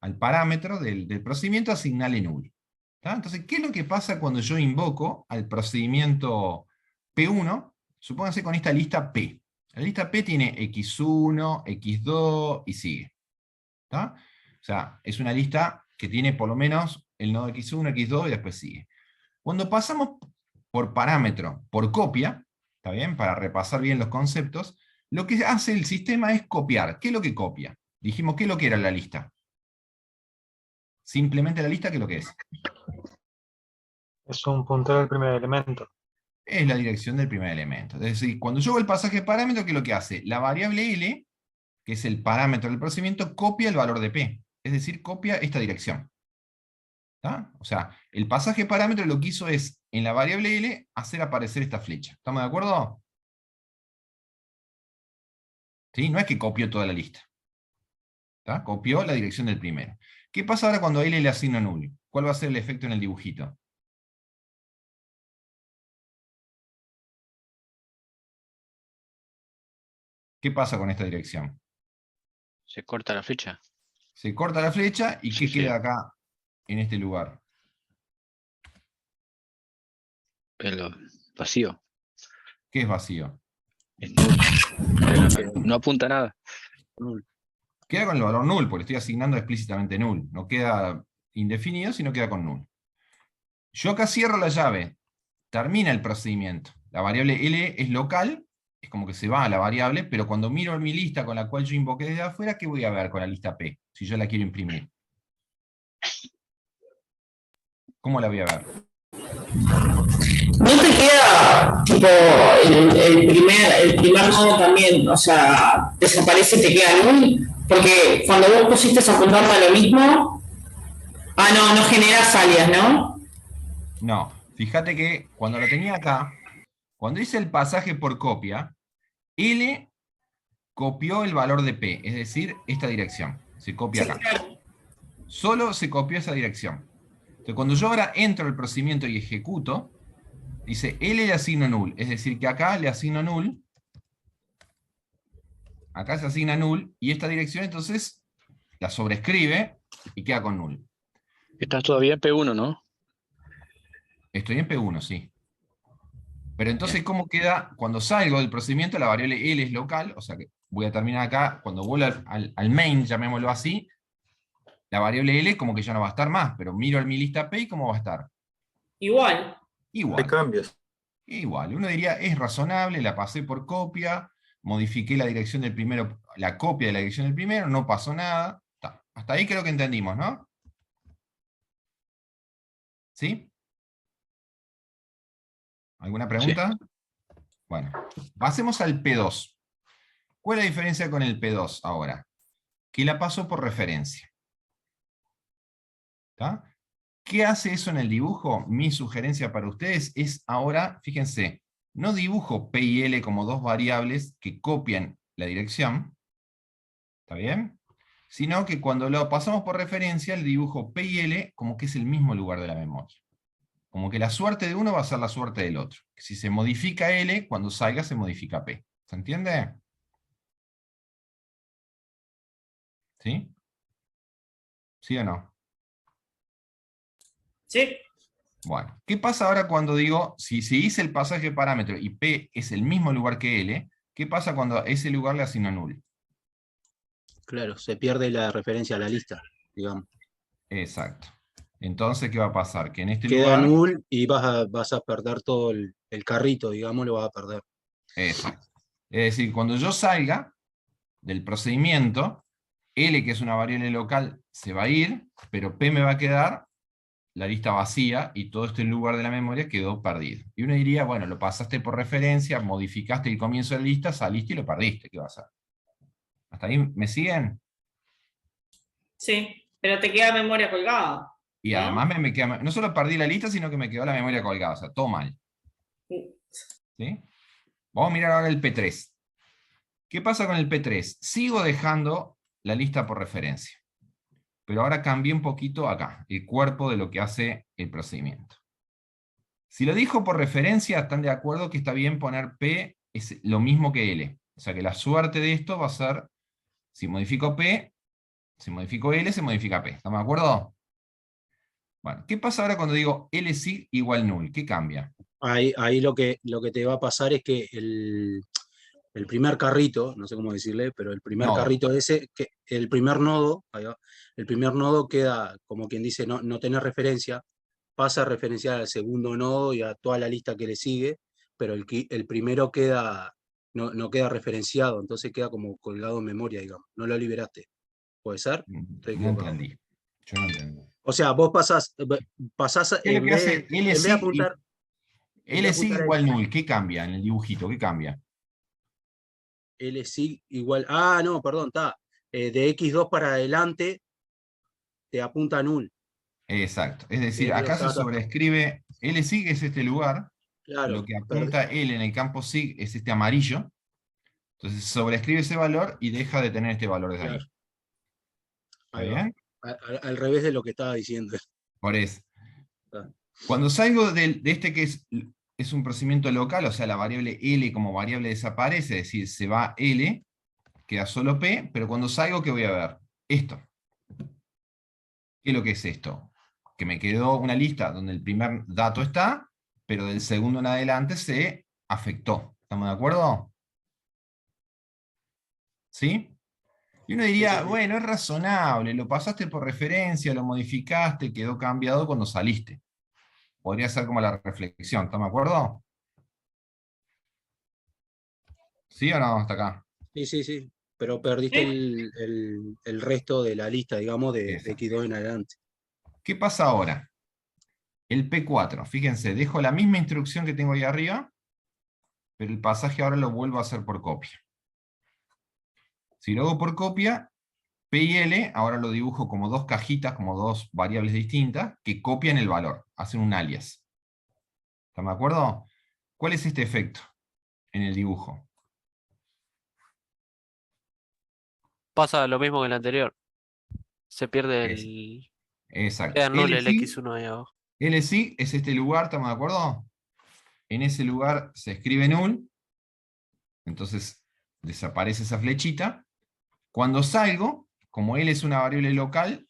al parámetro del procedimiento, asignale null. ¿Tá? Entonces, ¿qué es lo que pasa cuando yo invoco al procedimiento P1? Supónganse con esta lista P. La lista P tiene X1, X2 y sigue. ¿Tá? O sea, es una lista que tiene por lo menos el nodo X1, X2 y después sigue. Cuando pasamos por parámetro, por copia, ¿está bien? Para repasar bien los conceptos, lo que hace el sistema es copiar. ¿Qué es lo que copia? Dijimos, ¿qué es lo que era la lista? Simplemente la lista, ¿qué es lo que es? Es un puntero del primer elemento. Es la dirección del primer elemento. Es decir, cuando yo hago el pasaje de parámetro, ¿qué es lo que hace? La variable L, que es el parámetro del procedimiento, copia el valor de P. Es decir, copia esta dirección. ¿Tá? O sea, el pasaje de parámetro lo que hizo es, en la variable L, hacer aparecer esta flecha. ¿Estamos de acuerdo? ¿Sí? No es que copió toda la lista. ¿Tá? Copió la dirección del primero. ¿Qué pasa ahora cuando a L le asigno null? ¿Cuál va a ser el efecto en el dibujito? ¿Qué pasa con esta dirección? Se corta la flecha. Se corta la flecha, y ¿qué Sí, queda sí. acá, en este lugar? El vacío. ¿Qué es vacío? Es null. No apunta a nada. Null. Queda con el valor null, porque estoy asignando explícitamente null. No queda indefinido, sino queda con null. Yo acá cierro la llave. termina el procedimiento. La variable L es local, es como que se va a la variable, pero cuando miro en mi lista con la cual yo invoqué desde afuera, ¿qué voy a ver con la lista P? Si yo la quiero imprimir. ¿Cómo la voy a ver? ¿No te queda tipo el primer nodo también? O sea, desaparece y te queda null. Porque cuando vos pusiste apuntando a lo mismo, no generas alias, ¿no? No, fíjate que cuando lo tenía acá, cuando hice el pasaje por copia, L copió el valor de P, es decir, esta dirección. Se copia acá. Solo se copió esa dirección. Entonces, cuando yo ahora entro al procedimiento y ejecuto, dice L le asigno null, es decir, que acá le asigno null, acá se asigna null, y esta dirección entonces la sobrescribe y queda con null. Estás todavía en P1, ¿no? Estoy en P1, sí. Pero entonces, ¿cómo queda? Cuando salgo del procedimiento, la variable L es local, o sea que voy a terminar acá, cuando vuelva al main, llamémoslo así, la variable L como que ya no va a estar más, pero miro en mi lista P y ¿cómo va a estar? Igual. Hay Igual. cambios. Igual. Uno diría, es razonable, la pasé por copia, modifiqué la dirección del primero, la copia de la dirección del primero, no pasó nada. Está. Hasta ahí creo que entendimos, ¿no? ¿Sí? ¿Alguna pregunta? Bueno, pasemos al P2. ¿Cuál es la diferencia con el P2 ahora? Que la paso por referencia. ¿Está? ¿Qué hace eso en el dibujo? Mi sugerencia para ustedes es ahora, fíjense, no dibujo P y L como dos variables que copian la dirección, ¿está bien? Sino que cuando lo pasamos por referencia, el dibujo P y L como que es el mismo lugar de la memoria. Como que la suerte de uno va a ser la suerte del otro. Si se modifica L, cuando salga se modifica P. ¿Se entiende? ¿Sí? ¿Sí o no? Sí. Bueno, ¿qué pasa ahora cuando digo, si hice el pasaje de parámetro y P es el mismo lugar que L, ¿qué pasa cuando a ese lugar le asigno null? Claro, se pierde la referencia a la lista, digamos. Exacto. Entonces, ¿qué va a pasar? Que en este Queda lugar... null y vas a perder todo el carrito, digamos, lo vas a perder. Exacto. Es decir, cuando yo salga del procedimiento, L, que es una variable local, se va a ir, pero P me va a quedar la lista vacía y todo este lugar de la memoria quedó perdido. Y uno diría, bueno, lo pasaste por referencia, modificaste el comienzo de la lista, saliste y lo perdiste. ¿Qué va a hacer? ¿Hasta ahí me siguen? Sí, pero te queda memoria colgada. Y ¿no? además me queda, no solo perdí la lista, sino que me quedó la memoria colgada. O sea, todo mal. ¿Sí? Vamos a mirar ahora el P3. ¿Qué pasa con el P3? Sigo dejando la lista por referencia. Pero ahora cambié un poquito acá, el cuerpo de lo que hace el procedimiento. Si lo dijo por referencia, están de acuerdo que está bien poner P es lo mismo que L. O sea que la suerte de esto va a ser, si modifico P, si modifico L, se modifica P. ¿Estamos de acuerdo? Bueno, ¿qué pasa ahora cuando digo LSIG igual null? ¿Qué cambia? Ahí lo que te va a pasar es que el primer carrito, no sé cómo decirle, pero el primer Nodo. carrito ese, que el primer nodo, ahí va, el primer nodo queda, como quien dice, no tiene referencia, pasa a referenciar al segundo nodo y a toda la lista que le sigue, pero el primero queda, no queda referenciado, entonces queda como colgado en memoria, digamos, no lo liberaste. ¿Puede ser? Estoy No equivocado. entendí. Yo no entendí. O sea, vos pasás ¿Qué es lo que hace en vez de apuntar... LSIG igual null? ¿Qué cambia en el dibujito? ¿Qué cambia? LSIG igual... no, perdón, está. De X2 para adelante te apunta a null. Exacto. Es decir, acá se Está, sobrescribe, LSIG es este lugar, claro, lo que apunta L en el campo SIG es este amarillo, entonces sobrescribe ese valor y deja de tener este valor desde ahí. claro. ¿Está Ahí va. bien? Al revés de lo que estaba diciendo. Por eso. Ah. Cuando salgo de este que es un procedimiento local, o sea, la variable L como variable desaparece, es decir, se va L, queda solo P, pero cuando salgo, ¿qué voy a ver? Esto. ¿Qué es lo que es esto? Que me quedó una lista donde el primer dato está, pero del segundo en adelante se afectó. ¿Estamos de acuerdo? ¿Sí? Y uno diría, Sí. bueno, es razonable, lo pasaste por referencia, lo modificaste, quedó cambiado cuando saliste. podría ser como la reflexión, ¿están de acuerdo? ¿Sí o no? Hasta acá. Sí. Pero perdiste el resto de la lista, digamos, de Exacto. X2 en adelante. ¿Qué pasa ahora? El P4, fíjense, dejo la misma instrucción que tengo ahí arriba, pero el pasaje ahora lo vuelvo a hacer por copia. Si lo hago por copia, P y L ahora lo dibujo como dos cajitas, como dos variables distintas, que copian el valor, hacen un alias. ¿Están de acuerdo? ¿Cuál es este efecto en el dibujo? Pasa lo mismo que el anterior. Se pierde Es- el... Exacto. Queda nulo el LC, X1 ahí abajo. LC es este lugar, ¿estamos de acuerdo? En ese lugar se escribe null, entonces desaparece esa flechita. Cuando salgo, como L es una variable local,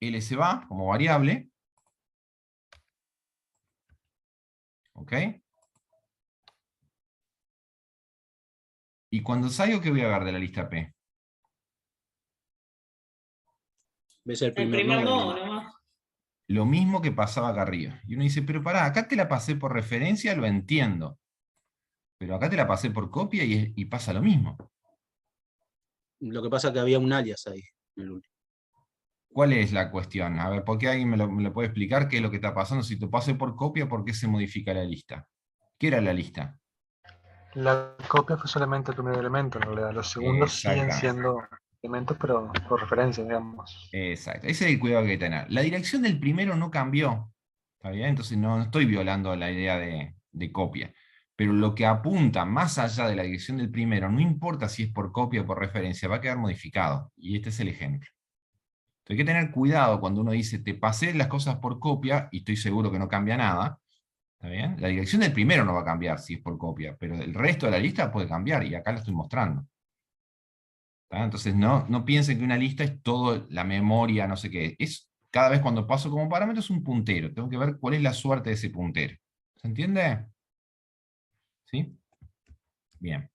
L se va como variable. ¿Ok? Y cuando salgo, ¿qué voy a ver de la lista P? ¿Ves el El primer primer nodo? nodo nomás. Lo mismo que pasaba acá arriba. Y uno dice, pero pará, acá te la pasé por referencia, lo entiendo. Pero acá te la pasé por copia y pasa lo mismo. Lo que pasa es que había un alias ahí. En el último. ¿Cuál es la cuestión? A ver, ¿por qué alguien me lo puede explicar qué es lo que está pasando? Si te pasé por copia, ¿por qué se modifica la lista? ¿Qué era la lista? La copia fue solamente el primer elemento, en realidad. Los segundos siguen Exactamente. siendo elementos, pero por referencia, digamos. Exacto. Ese es el cuidado que hay que tener. La dirección del primero no cambió. ¿Está bien? Entonces no estoy violando la idea de copia. Pero lo que apunta más allá de la dirección del primero, no importa si es por copia o por referencia, va a quedar modificado. Y este es el ejemplo. Entonces hay que tener cuidado cuando uno dice, te pasé las cosas por copia y estoy seguro que no cambia nada. ¿Está bien? La dirección del primero no va a cambiar si es por copia, pero el resto de la lista puede cambiar y acá lo estoy mostrando. ¿Está? Entonces no piensen que una lista es todo la memoria, no sé qué. Es, cada vez cuando paso como parámetro es un puntero. Tengo que ver cuál es la suerte de ese puntero. ¿Se entiende? ¿Sí? Bien.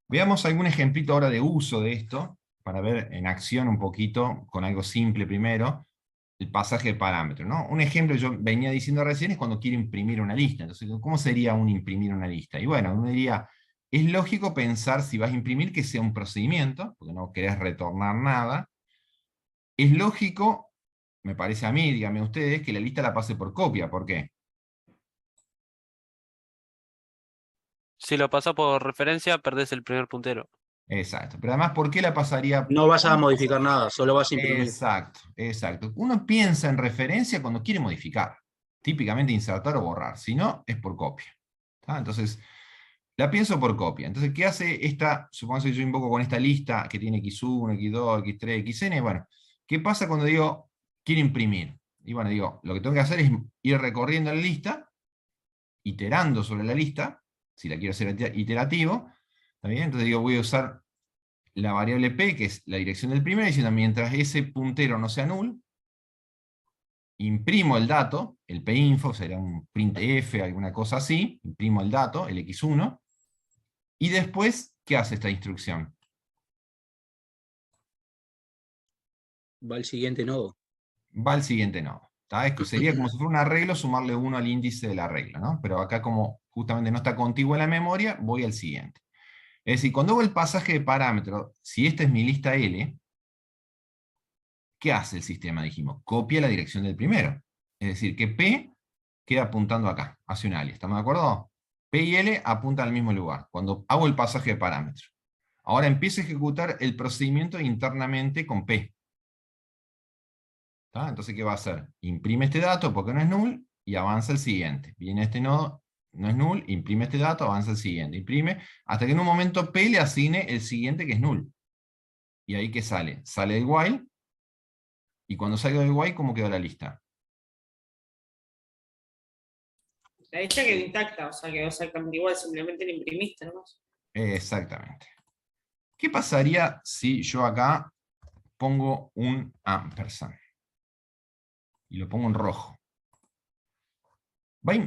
Veamos algún ejemplito ahora de uso de esto, para ver en acción un poquito, con algo simple primero, el pasaje de parámetros, ¿no? Un ejemplo que yo venía diciendo recién es cuando quiero imprimir una lista. Entonces, ¿cómo sería un imprimir una lista? Y bueno, uno diría, es lógico pensar si vas a imprimir que sea un procedimiento, porque no querés retornar nada. Es lógico, me parece a mí, díganme ustedes, que la lista la pase por copia. ¿Por qué? Si lo pasás por referencia, perdés el primer puntero. Exacto. Pero además, ¿por qué la pasaría? No vas a modificar nada, solo vas a imprimir. Exacto, exacto. Uno piensa en referencia cuando quiere modificar. Típicamente insertar o borrar. Si no, es por copia. ¿Tá? Entonces, la pienso por copia. Entonces, ¿qué hace esta? Supongamos que yo invoco con esta lista que tiene x1, x2, x3, xn. Bueno, ¿qué pasa cuando digo quiero imprimir? Y bueno, digo, lo que tengo que hacer es ir recorriendo la lista, iterando sobre la lista, si la quiero hacer iterativo. ¿Está bien? Entonces digo, voy a usar la variable p, que es la dirección del primero, diciendo mientras ese puntero no sea null, imprimo el dato, el pinfo, será un printf, alguna cosa así, imprimo el dato, el x1, y después, ¿qué hace esta instrucción? Va al siguiente nodo. Va al siguiente nodo. ¿Tá? Es que sería como si fuera un arreglo, sumarle 1 al índice de la regla, ¿no? Pero acá como justamente no está contiguo en la memoria, voy al siguiente. Es decir, cuando hago el pasaje de parámetros, si esta es mi lista L, ¿qué hace el sistema? Dijimos, copia la dirección del primero. Es decir, que P queda apuntando acá, hace un alias. ¿Estamos de acuerdo? P y L apuntan al mismo lugar, cuando hago el pasaje de parámetros. Ahora empiezo a ejecutar el procedimiento internamente con P. ¿Tá? Entonces, ¿qué va a hacer? Imprime este dato porque no es null y avanza el siguiente. Viene este nodo, no es null, imprime este dato, avanza el siguiente. Imprime, hasta que en un momento P le asigne el siguiente que es null. Y ahí ¿qué sale? Sale del while. Y cuando salga del while, ¿cómo quedó la lista? La lista quedó intacta, o sea, quedó exactamente igual, simplemente la imprimiste nomás. Exactamente. ¿Qué pasaría si yo acá pongo un ampersand? Y lo pongo en rojo.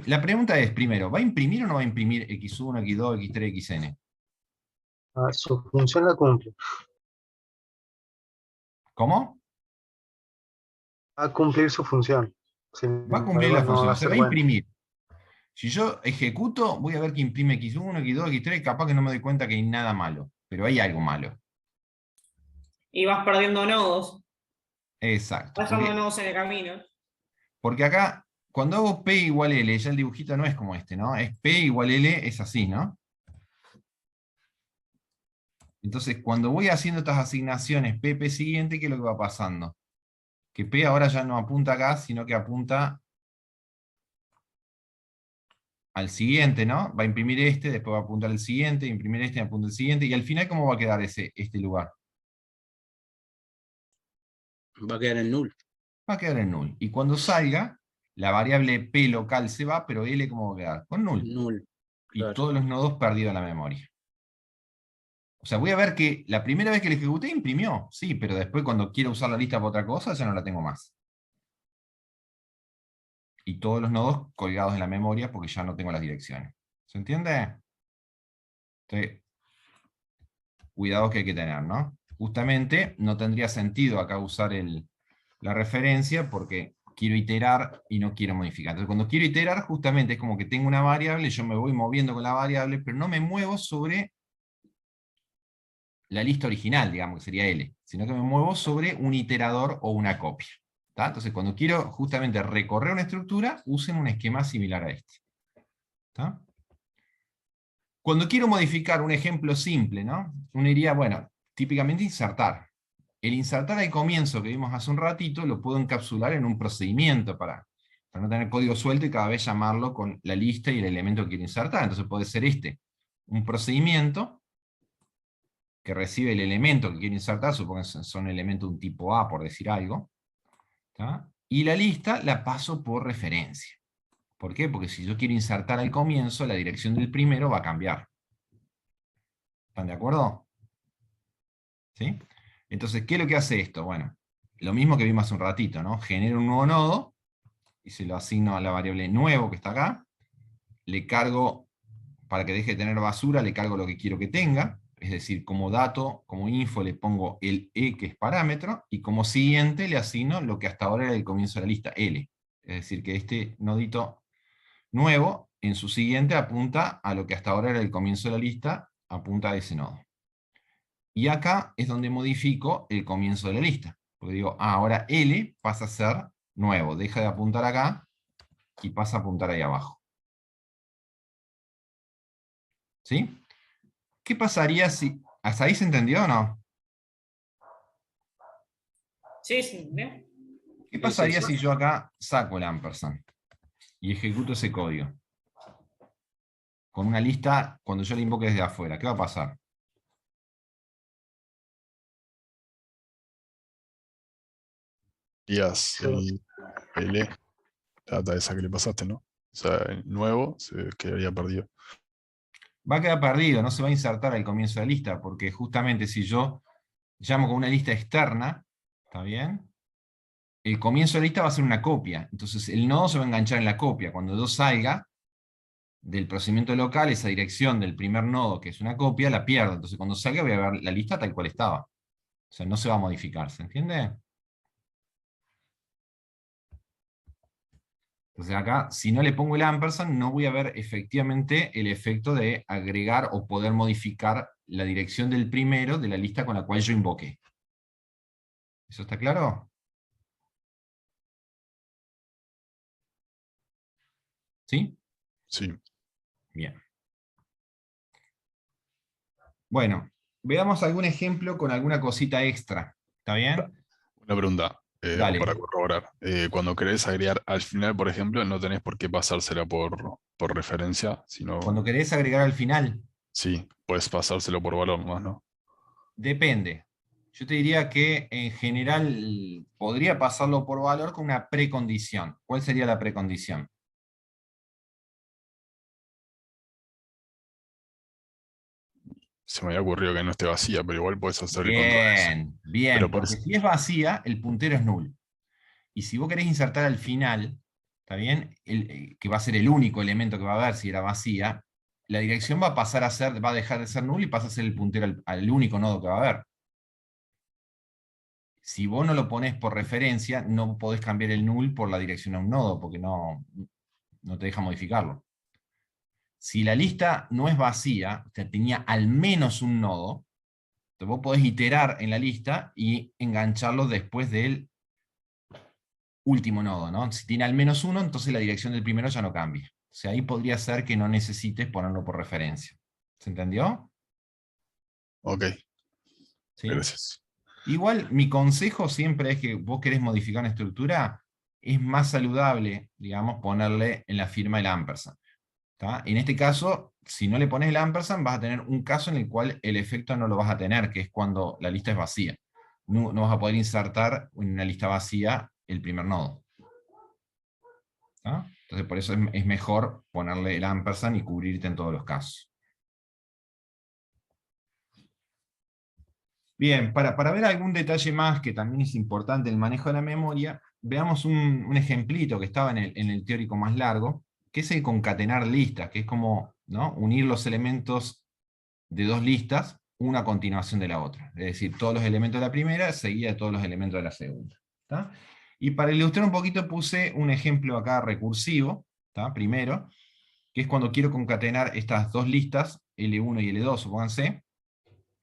La pregunta es, primero, ¿va a imprimir o no va a imprimir x1, x2, x3, xn? Su función la cumple. ¿Cómo? a cumplir su función. Sin Va a cumplir embargo, la no función, va o a sea, ser va a bueno. imprimir. Si yo ejecuto, voy a ver que imprime X1, X2, X3, capaz que no me doy cuenta que hay nada malo, pero hay algo malo. Y vas perdiendo nodos, Exacto. vas dejando nodos en el camino. Porque acá, cuando hago P igual L, ya el dibujito no es como este, ¿no? Es P igual L, es así, ¿no? Entonces, cuando voy haciendo estas asignaciones P siguiente, ¿qué es lo que va pasando? Que P ahora ya no apunta acá, sino que apunta al siguiente, ¿no? Va a imprimir este, después va a apuntar al siguiente, imprimir este, apunta al siguiente, y al final, ¿cómo va a quedar este lugar? Va a quedar en null. Va a quedar en null. Y cuando salga, la variable P local se va, pero L, ¿cómo va a quedar? Con null. Null. Y Claro. todos los nodos perdidos en la memoria. O sea, voy a ver que la primera vez que le ejecuté imprimió, sí, pero después cuando quiero usar la lista para otra cosa, ya no la tengo más. Y todos los nodos colgados en la memoria porque ya no tengo las direcciones. ¿Se entiende? Entonces, cuidado que hay que tener, ¿no? Justamente no tendría sentido acá usar la referencia porque quiero iterar y no quiero modificar. Entonces, cuando quiero iterar, justamente es como que tengo una variable, yo me voy moviendo con la variable, pero no me muevo sobre la lista original, digamos, que sería L, sino que me muevo sobre un iterador o una copia. ¿Tá? Entonces, cuando quiero justamente recorrer una estructura, usen un esquema similar a este. ¿Tá? Cuando quiero modificar un ejemplo simple, ¿no? Uno diría, bueno, típicamente insertar. El insertar al comienzo que vimos hace un ratito, lo puedo encapsular en un procedimiento para no tener código suelto y cada vez llamarlo con la lista y el elemento que quiero insertar. Entonces puede ser un procedimiento que recibe el elemento que quiero insertar, supongo que son elementos de un tipo A, por decir algo, ¿tá? Y la lista la paso por referencia. ¿Por qué? Porque si yo quiero insertar al comienzo, la dirección del primero va a cambiar. ¿Están de acuerdo? ¿Sí? Entonces, ¿qué es lo que hace esto? Bueno, lo mismo que vimos hace un ratito, ¿no? Genero un nuevo nodo, y se lo asigno a la variable nuevo que está acá, le cargo, para que deje de tener basura, le cargo lo que quiero que tenga, es decir, como dato, como info le pongo el E que es parámetro, y como siguiente le asigno lo que hasta ahora era el comienzo de la lista, L. Es decir, que este nodito nuevo, en su siguiente apunta a lo que hasta ahora era el comienzo de la lista, apunta a ese nodo. Y acá es donde modifico el comienzo de la lista. Porque digo, ahora L pasa a ser nuevo, deja de apuntar acá, y pasa a apuntar ahí abajo. ¿Sí? ¿Qué pasaría si... ¿Hasta ahí se entendió o no? Sí, sí, ¿eh? ¿Qué pasaría si yo acá saco el ampersand y ejecuto ese código? Con una lista, cuando yo la invoque desde afuera, ¿qué va a pasar? Días el L, la data esa que le pasaste, ¿no? O sea, el nuevo se quedaría perdido. Va a quedar perdido, no se va a insertar al comienzo de la lista, porque justamente si yo llamo con una lista externa, ¿está bien? El comienzo de la lista va a ser una copia, entonces el nodo se va a enganchar en la copia. Cuando yo salga del procedimiento local, esa dirección del primer nodo, que es una copia, la pierdo. Entonces cuando salga voy a ver la lista tal cual estaba. O sea, no se va a modificar, ¿se entiende? Entonces acá, si no le pongo el ampersand, no voy a ver efectivamente el efecto de agregar o poder modificar la dirección del primero de la lista con la cual yo invoqué. ¿Eso está claro? ¿Sí? Sí. Bien. Bueno, veamos algún ejemplo con alguna cosita extra. ¿Está bien? Una pregunta, Dale. para corroborar. Cuando querés agregar al final, por ejemplo, no tenés por qué pasársela por referencia, sino... Cuando querés agregar al final, Sí, puedes pasárselo por valor más, ¿no? depende. Yo te diría que en general podría pasarlo por valor con una precondición. ¿Cuál sería la precondición? Se me había ocurrido que no esté vacía, pero igual puedes hacer el control de eso. Bien, bien, Pero porque si es vacía, el puntero es null. Y si vos querés insertar al final, ¿está bien? Que va a ser el único elemento que va a haber si era vacía, la dirección va a pasar a ser, va a dejar de ser null y pasa a ser el puntero al único nodo que va a haber. Si vos no lo pones por referencia, no podés cambiar el null por la dirección a un nodo, porque no te deja modificarlo. Si la lista no es vacía, o sea, tenía al menos un nodo, entonces vos podés iterar en la lista y engancharlo después del último nodo, ¿no? Si tiene al menos uno, entonces la dirección del primero ya no cambia. O sea, ahí podría ser que no necesites ponerlo por referencia. ¿Se entendió? Ok, ¿Sí? gracias. Igual, mi consejo siempre es que vos querés modificar una estructura, es más saludable, digamos, ponerle en la firma el ampersand. ¿Tá? En este caso, si no le pones el ampersand, vas a tener un caso en el cual el efecto no lo vas a tener, que es cuando la lista es vacía. No vas a poder insertar en una lista vacía el primer nodo. ¿Tá? Entonces, por eso es mejor ponerle el ampersand y cubrirte en todos los casos. Bien, para ver algún detalle más que también es importante en el manejo de la memoria, veamos un ejemplito que estaba en el teórico más largo, que es el concatenar listas, que es como, ¿no?, unir los elementos de dos listas, una a continuación de la otra. Es decir, todos los elementos de la primera seguida de todos los elementos de la segunda. ¿Tá? Y para ilustrar un poquito puse un ejemplo acá recursivo, ¿tá?, primero, que es cuando quiero concatenar estas dos listas, L1 y L2, supónganse.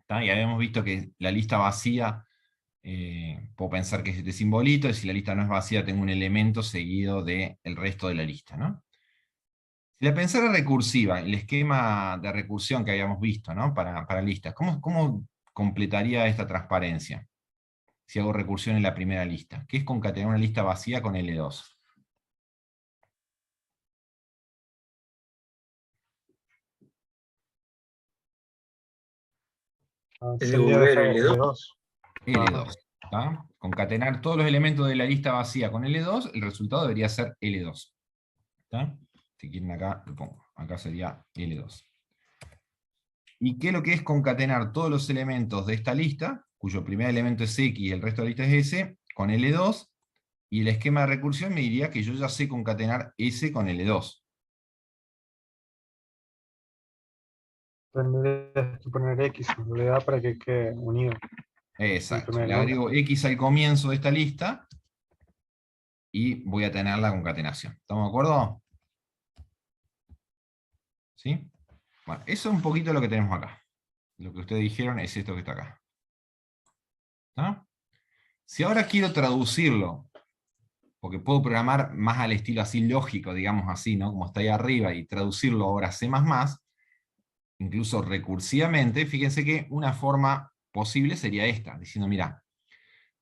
¿Tá? Y habíamos visto que la lista vacía, puedo pensar que es este simbolito, y si la lista no es vacía, tengo un elemento seguido del resto de la lista, ¿no? Si la pensara recursiva, el esquema de recursión que habíamos visto, ¿no?, para listas, ¿cómo completaría esta transparencia? Si hago recursión en la primera lista, ¿qué es concatenar una lista vacía con L2? Sería dejar L2. L2. ¿Tá? Concatenar todos los elementos de la lista vacía con L2, el resultado debería ser L2. ¿Tá? Si quieren acá, lo pongo. Acá sería L2. ¿Y qué es lo que es concatenar todos los elementos de esta lista, cuyo primer elemento es X y el resto de la lista es S, con L2? Y el esquema de recursión me diría que yo ya sé concatenar S con L2. Tendrías que poner X en realidad para que quede unido. Exacto. Le agrego X al comienzo de esta lista y voy a tener la concatenación. ¿Estamos de acuerdo? ¿Sí? Bueno, eso es un poquito lo que tenemos acá. Lo que ustedes dijeron es esto que está acá. ¿Tá? Si ahora quiero traducirlo, porque puedo programar más al estilo así lógico, digamos así, ¿no?, como está ahí arriba, y traducirlo ahora a C++, incluso recursivamente, fíjense que una forma posible sería esta, diciendo, mira,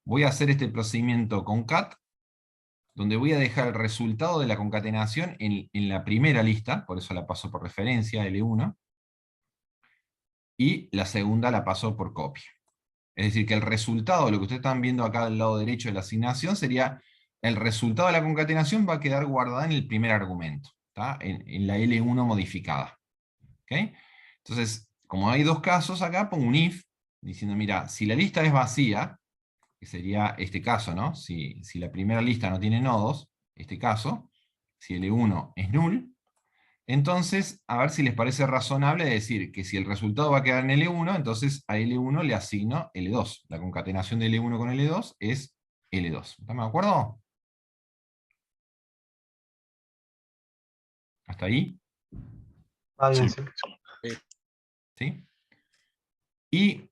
voy a hacer este procedimiento concat, donde voy a dejar el resultado de la concatenación en la primera lista, por eso la paso por referencia, L1, y la segunda la paso por copia. Es decir, que el resultado, lo que ustedes están viendo acá del lado derecho de la asignación, sería el resultado de la concatenación va a quedar guardada en el primer argumento, ¿tá?, en la L1 modificada. ¿Okay? Entonces, como hay dos casos acá, pongo un if, diciendo, mira, si la lista es vacía, que sería este caso, ¿no? Si la primera lista no tiene nodos, este caso, si L1 es null, entonces, a ver si les parece razonable decir que si el resultado va a quedar en L1, entonces a L1 le asigno L2. La concatenación de L1 con L2 es L2. ¿Estamos de acuerdo? ¿Hasta ahí? Bien, Sí. sí. ¿Sí? ¿Y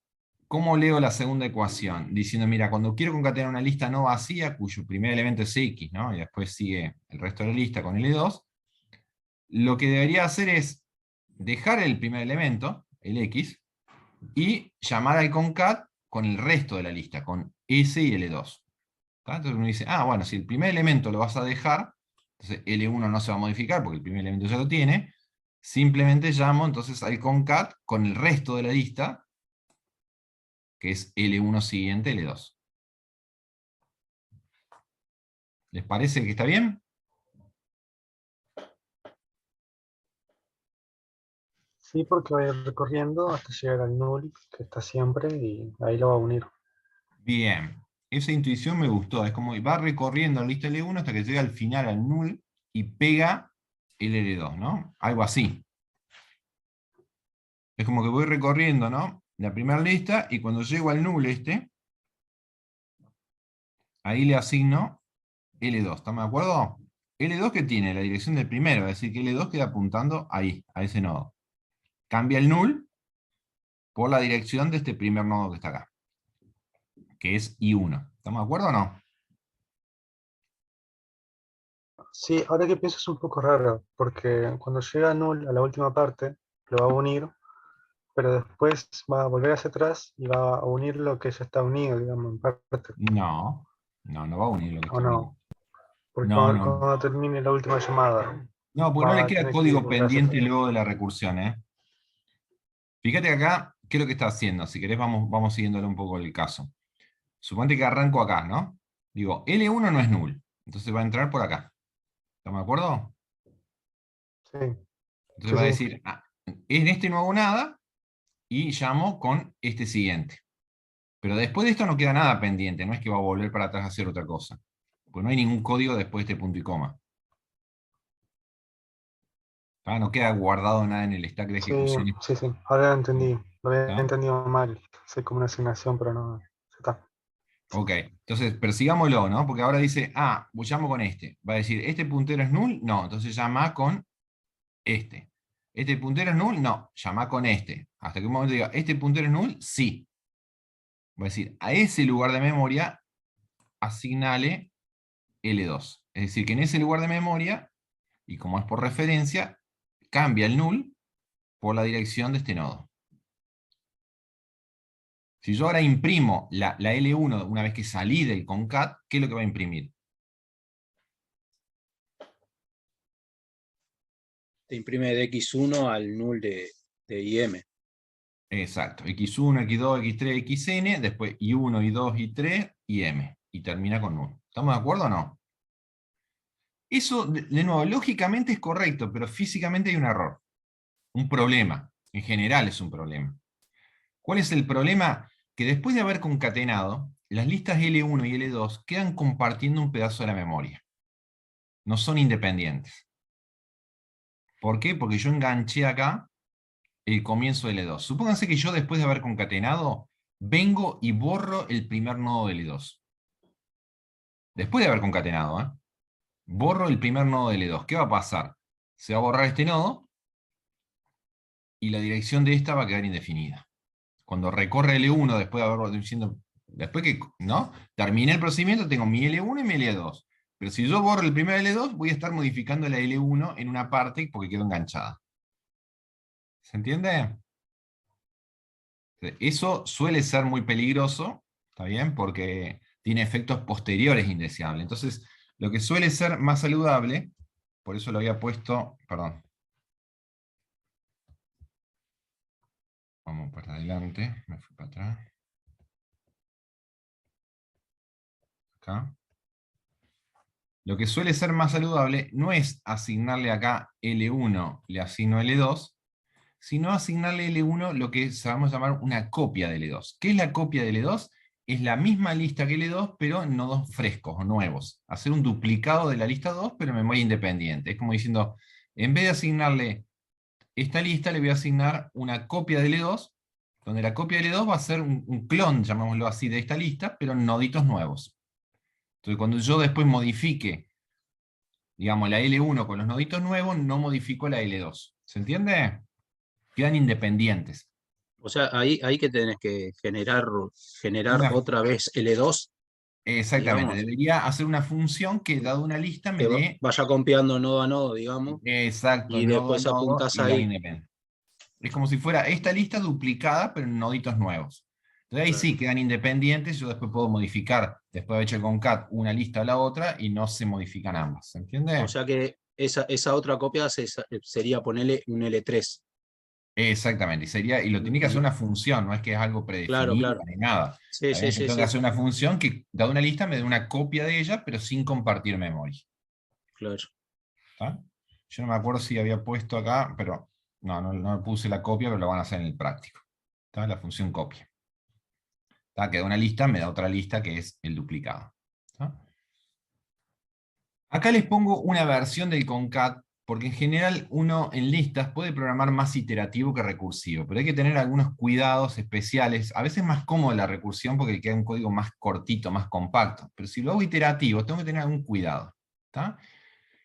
cómo leo la segunda ecuación? Diciendo, mira, cuando quiero concatenar una lista no vacía, cuyo primer elemento es X, ¿no?, y después sigue el resto de la lista con L2, lo que debería hacer es dejar el primer elemento, el X, y llamar al concat con el resto de la lista, con S y L2. ¿Tá? Entonces uno dice, ah, bueno, si el primer elemento lo vas a dejar, entonces L1 no se va a modificar porque el primer elemento ya lo tiene, simplemente llamo entonces al concat con el resto de la lista, que es L1 siguiente L2. ¿Les parece que está bien? Sí, porque va a ir recorriendo hasta llegar al null, que está siempre, y ahí lo va a unir. Bien. Esa intuición me gustó. Es como va recorriendo la lista L1 hasta que llega al final al null y pega el L2, ¿no? Algo así. Es como que voy recorriendo, ¿no?, la primera lista, y cuando llego al null ahí le asigno L2, ¿estamos de acuerdo? L2 que tiene la dirección del primero, es decir, que L2 queda apuntando ahí, a ese nodo. Cambia el null por la dirección de este primer nodo que está acá, que es I1. ¿Estamos de acuerdo o no? Sí, ahora que pienso es un poco raro, porque cuando llega null a la última parte, lo va a unir, pero después va a volver hacia atrás y va a unir lo que ya está unido, digamos, en parte. No, no va a unir lo que ¿O está unido. no? Porque No, no. cuando termine la última llamada, No, porque no le va a queda tener que código volver hacia pendiente atrás. luego de la recursión, ¿eh? Fíjate acá, ¿qué es lo que está haciendo? Si querés, vamos siguiéndole un poco el caso. Suponte que arranco acá, ¿no? Digo, L1 no es null, entonces va a entrar por acá. ¿Estamos de acuerdo? Sí, Entonces sí, va a sí. decir, en este no hago nada, y llamo con este siguiente. Pero después de esto no queda nada pendiente, no es que va a volver para atrás a hacer otra cosa. Pues no hay ningún código después de este punto y coma. No queda guardado nada en el stack de Sí, ejecución. sí, sí. Ahora lo entendí. Lo había ¿Está? entendido mal. Sí, como una asignación, pero no. Ya está. Ok, entonces persigámoslo, ¿no? Porque ahora dice, llamo con este. Va a decir, ¿este puntero es null? No, entonces llama con este. ¿Este puntero es null? No, llama con este. Hasta que un momento diga, ¿este puntero es null? Sí. Va a decir, a ese lugar de memoria, asignale L2. Es decir, que en ese lugar de memoria, y como es por referencia, cambia el null por la dirección de este nodo. Si yo ahora imprimo la L1 una vez que salí del concat, ¿qué es lo que va a imprimir? Te imprime de X1 al null de IM. Exacto, x1, x2, x3, xn, después y1, y2, y3, y m. Y termina con null. ¿Estamos de acuerdo o no? Eso, de nuevo, lógicamente es correcto, pero físicamente hay un error. Un problema. En general es un problema. ¿Cuál es el problema? Que después de haber concatenado, las listas L1 y L2 quedan compartiendo un pedazo de la memoria. No son independientes. ¿Por qué? Porque yo enganché acá el comienzo de L2. Supónganse que yo después de haber concatenado, vengo y borro el primer nodo de L2. Después de haber concatenado, borro el primer nodo de L2. ¿Qué va a pasar? Se va a borrar este nodo y la dirección de esta va a quedar indefinida. Cuando recorre L1 después de haberlo diciendo, después que ¿no? Terminé el procedimiento, tengo mi L1 y mi L2. Pero si yo borro el primer L2, voy a estar modificando la L1 en una parte porque quedó enganchada. ¿Se entiende? Eso suele ser muy peligroso, ¿está bien? Porque tiene efectos posteriores indeseables. Entonces, lo que suele ser más saludable, por eso lo había puesto, perdón. Vamos para adelante, me fui para atrás. Acá. Lo que suele ser más saludable no es asignarle acá L1, le asigno L2, sino asignarle L1 lo que sabemos llamar una copia de L2. ¿Qué es la copia de L2? Es la misma lista que L2, pero en nodos frescos o nuevos. Hacer un duplicado de la lista 2, pero en memoria independiente. Es como diciendo, en vez de asignarle esta lista, le voy a asignar una copia de L2, donde la copia de L2 va a ser un clon, llamémoslo así, de esta lista, pero en noditos nuevos. Entonces, cuando yo después modifique, digamos, la L1 con los noditos nuevos, no modifico la L2. ¿Se entiende? Quedan independientes. O sea, ahí que tenés que generar Una- otra vez L2, Exactamente, digamos, debería hacer una función que, dado una lista, me que dé vaya copiando nodo a nodo, digamos, exacto y nodo a después nodo apuntás y la ahí. independencia. Es como si fuera esta lista duplicada, pero en noditos nuevos. Entonces ahí Claro. sí quedan independientes, yo después puedo modificar, después de haber hecho el concat, una lista a la otra, y no se modifican ambas. ¿Se entiende? O sea que esa otra copia sería ponerle un L3. Exactamente, y lo tiene que hacer Y, una función, no es que es algo claro, predefinido claro. ni nada. Sí, sí, También yo sí, tengo que sí. hacer una función que, dada una lista, me dé una copia de ella, pero sin compartir memoria. Claro. ¿Está? Yo no me acuerdo si había puesto acá, pero no puse la copia, pero lo van a hacer en el práctico. ¿Está? La función copia. ¿Está? Que da una lista, me da otra lista que es el duplicado. ¿Está? Acá les pongo una versión del concat, porque en general uno en listas puede programar más iterativo que recursivo, pero hay que tener algunos cuidados especiales. A veces es más cómodo la recursión porque queda un código más cortito, más compacto, pero si lo hago iterativo tengo que tener algún cuidado. ¿Está?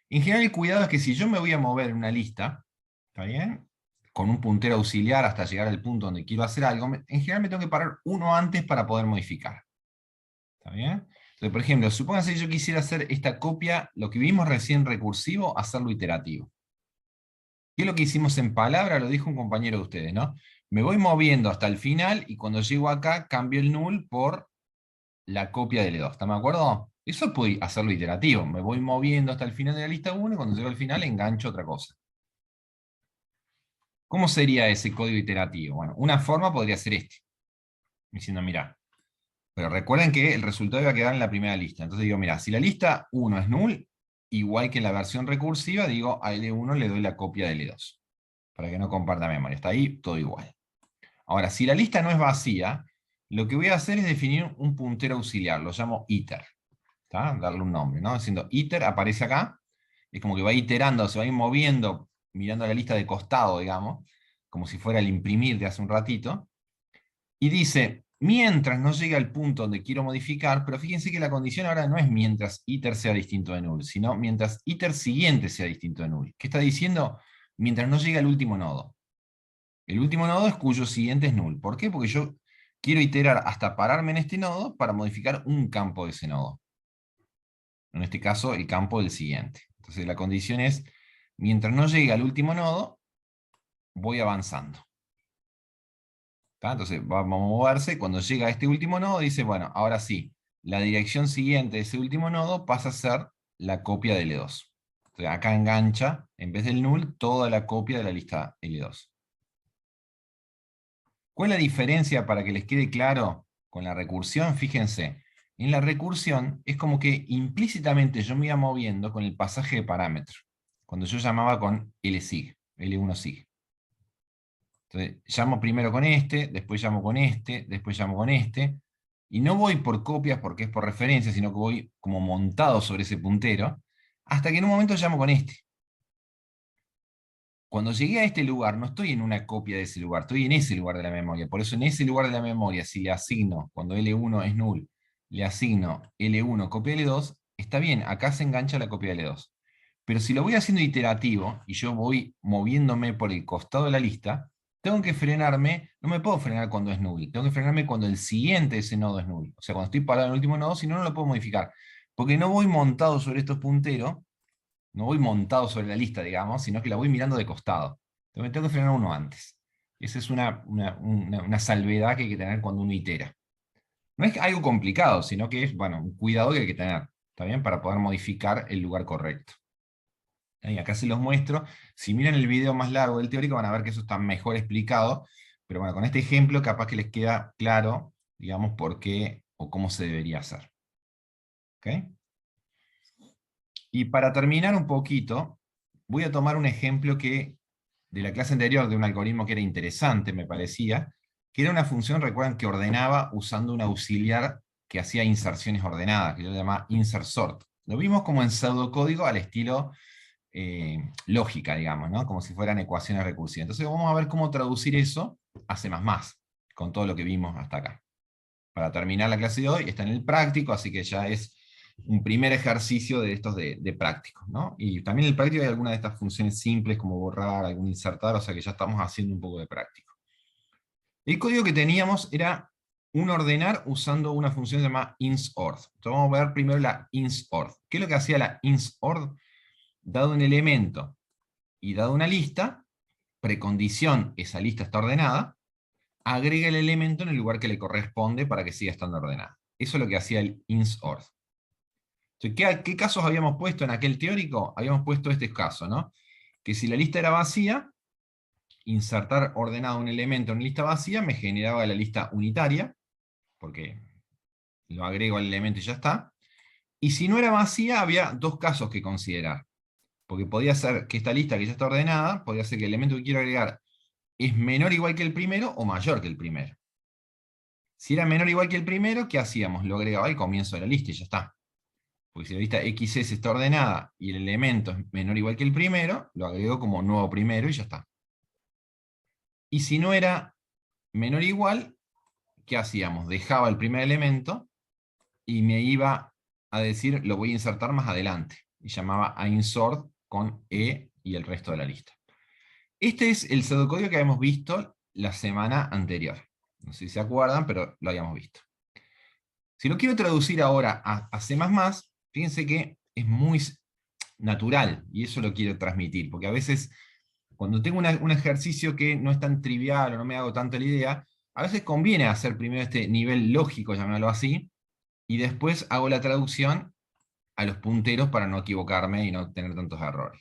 En general el cuidado es que si yo me voy a mover en una lista, ¿está bien?, con un puntero auxiliar hasta llegar al punto donde quiero hacer algo, en general me tengo que parar uno antes para poder modificar. ¿Está bien? Entonces, por ejemplo, supónganse que yo quisiera hacer esta copia, lo que vimos recién recursivo, hacerlo iterativo. ¿Qué es lo que hicimos en palabra? Lo dijo un compañero de ustedes, ¿no? Me voy moviendo hasta el final y cuando llego acá cambio el null por la copia del E2. ¿Están de acuerdo? Eso puedo hacerlo iterativo. Me voy moviendo hasta el final de la lista 1 y cuando llego al final engancho otra cosa. ¿Cómo sería ese código iterativo? Bueno, una forma podría ser este. Diciendo, mirá, pero recuerden que el resultado iba a quedar en la primera lista. Entonces digo, mira, si la lista 1 es null, igual que en la versión recursiva, digo a L1 le doy la copia de L2. Para que no comparta memoria. Está ahí todo igual. Ahora, si la lista no es vacía, lo que voy a hacer es definir un puntero auxiliar. Lo llamo iter. ¿Está? Darle un nombre, ¿no? Diciendo iter aparece acá. Es como que va iterando, se va a ir moviendo, mirando la lista de costado, digamos, como si fuera el imprimir de hace un ratito. Y dice, mientras no llegue al punto donde quiero modificar, pero fíjense que la condición ahora no es mientras iter sea distinto de null, sino mientras iter siguiente sea distinto de null. ¿Qué está diciendo? Mientras no llegue al último nodo. El último nodo es cuyo siguiente es null. ¿Por qué? Porque yo quiero iterar hasta pararme en este nodo para modificar un campo de ese nodo. En este caso, el campo del siguiente. Entonces la condición es, mientras no llegue al último nodo, voy avanzando. ¿Está? Entonces va a moverse, cuando llega a este último nodo, dice, bueno, ahora sí, la dirección siguiente de ese último nodo pasa a ser la copia de L2. Entonces acá engancha, en vez del null, toda la copia de la lista L2. ¿Cuál es la diferencia para que les quede claro con la recursión? Fíjense, en la recursión es como que implícitamente yo me iba moviendo con el pasaje de parámetro, cuando yo llamaba con LSIG, L1SIG. Entonces, llamo primero con este, después llamo con este, después llamo con este, y no voy por copias porque es por referencia, sino que voy como montado sobre ese puntero, hasta que en un momento llamo con este. Cuando llegué a este lugar, no estoy en una copia de ese lugar, estoy en ese lugar de la memoria. Por eso en ese lugar de la memoria, si le asigno, cuando L1 es null, le asigno L1 copia L2, está bien, acá se engancha la copia de L2. Pero si lo voy haciendo iterativo, y yo voy moviéndome por el costado de la lista, tengo que frenarme, no me puedo frenar cuando es null, tengo que frenarme cuando el siguiente de ese nodo es null. O sea, cuando estoy parado en el último nodo, si no, no lo puedo modificar. Porque no voy montado sobre estos punteros, no voy montado sobre la lista, digamos, sino que la voy mirando de costado. Entonces me tengo que frenar uno antes. Esa es una salvedad que hay que tener cuando uno itera. No es algo complicado, sino que es, bueno, un cuidado que hay que tener, ¿está bien? Para poder modificar el lugar correcto. Y acá se los muestro. Si miran el video más largo del teórico van a ver que eso está mejor explicado, pero bueno, con este ejemplo capaz que les queda claro, digamos, por qué o cómo se debería hacer. ¿Ok? Y para terminar un poquito, voy a tomar un ejemplo de la clase anterior, de un algoritmo que era interesante, me parecía, que era una función, recuerdan, que ordenaba usando un auxiliar que hacía inserciones ordenadas, que yo llamaba insert sort. Lo vimos como en pseudocódigo al estilo lógica, digamos, ¿no? Como si fueran ecuaciones recursivas. Entonces vamos a ver cómo traducir eso a C++, con todo lo que vimos hasta acá. Para terminar la clase de hoy, está en el práctico, así que ya es un primer ejercicio de estos de prácticos, ¿no? Y también en el práctico hay algunas de estas funciones simples, como borrar, algún insertar, o sea que ya estamos haciendo un poco de práctico. El código que teníamos era un ordenar usando una función llamada insort. Entonces vamos a ver primero la insort. ¿Qué es lo que hacía la insort? Dado un elemento y dado una lista, precondición, esa lista está ordenada, agrega el elemento en el lugar que le corresponde para que siga estando ordenada. Eso es lo que hacía el insort. Entonces, ¿qué casos habíamos puesto en aquel teórico? Habíamos puesto este caso, ¿no? Que si la lista era vacía, insertar ordenado un elemento en lista vacía me generaba la lista unitaria, porque lo agrego al elemento y ya está. Y si no era vacía, había dos casos que considerar. Porque podía ser que esta lista que ya está ordenada, podía ser que el elemento que quiero agregar es menor o igual que el primero o mayor que el primero. Si era menor o igual que el primero, ¿qué hacíamos? Lo agregaba al comienzo de la lista y ya está. Porque si la lista XS está ordenada y el elemento es menor o igual que el primero, lo agrego como nuevo primero y ya está. Y si no era menor o igual, ¿qué hacíamos? Dejaba el primer elemento y me iba a decir, lo voy a insertar más adelante. Y llamaba a insert con E y el resto de la lista. Este es el pseudocódigo que habíamos visto la semana anterior. No sé si se acuerdan, pero lo habíamos visto. Si lo quiero traducir ahora a C++, fíjense que es muy natural, y eso lo quiero transmitir, porque a veces, cuando tengo un ejercicio que no es tan trivial, o no me hago tanto la idea, a veces conviene hacer primero este nivel lógico, llamémoslo así, y después hago la traducción a los punteros para no equivocarme y no tener tantos errores.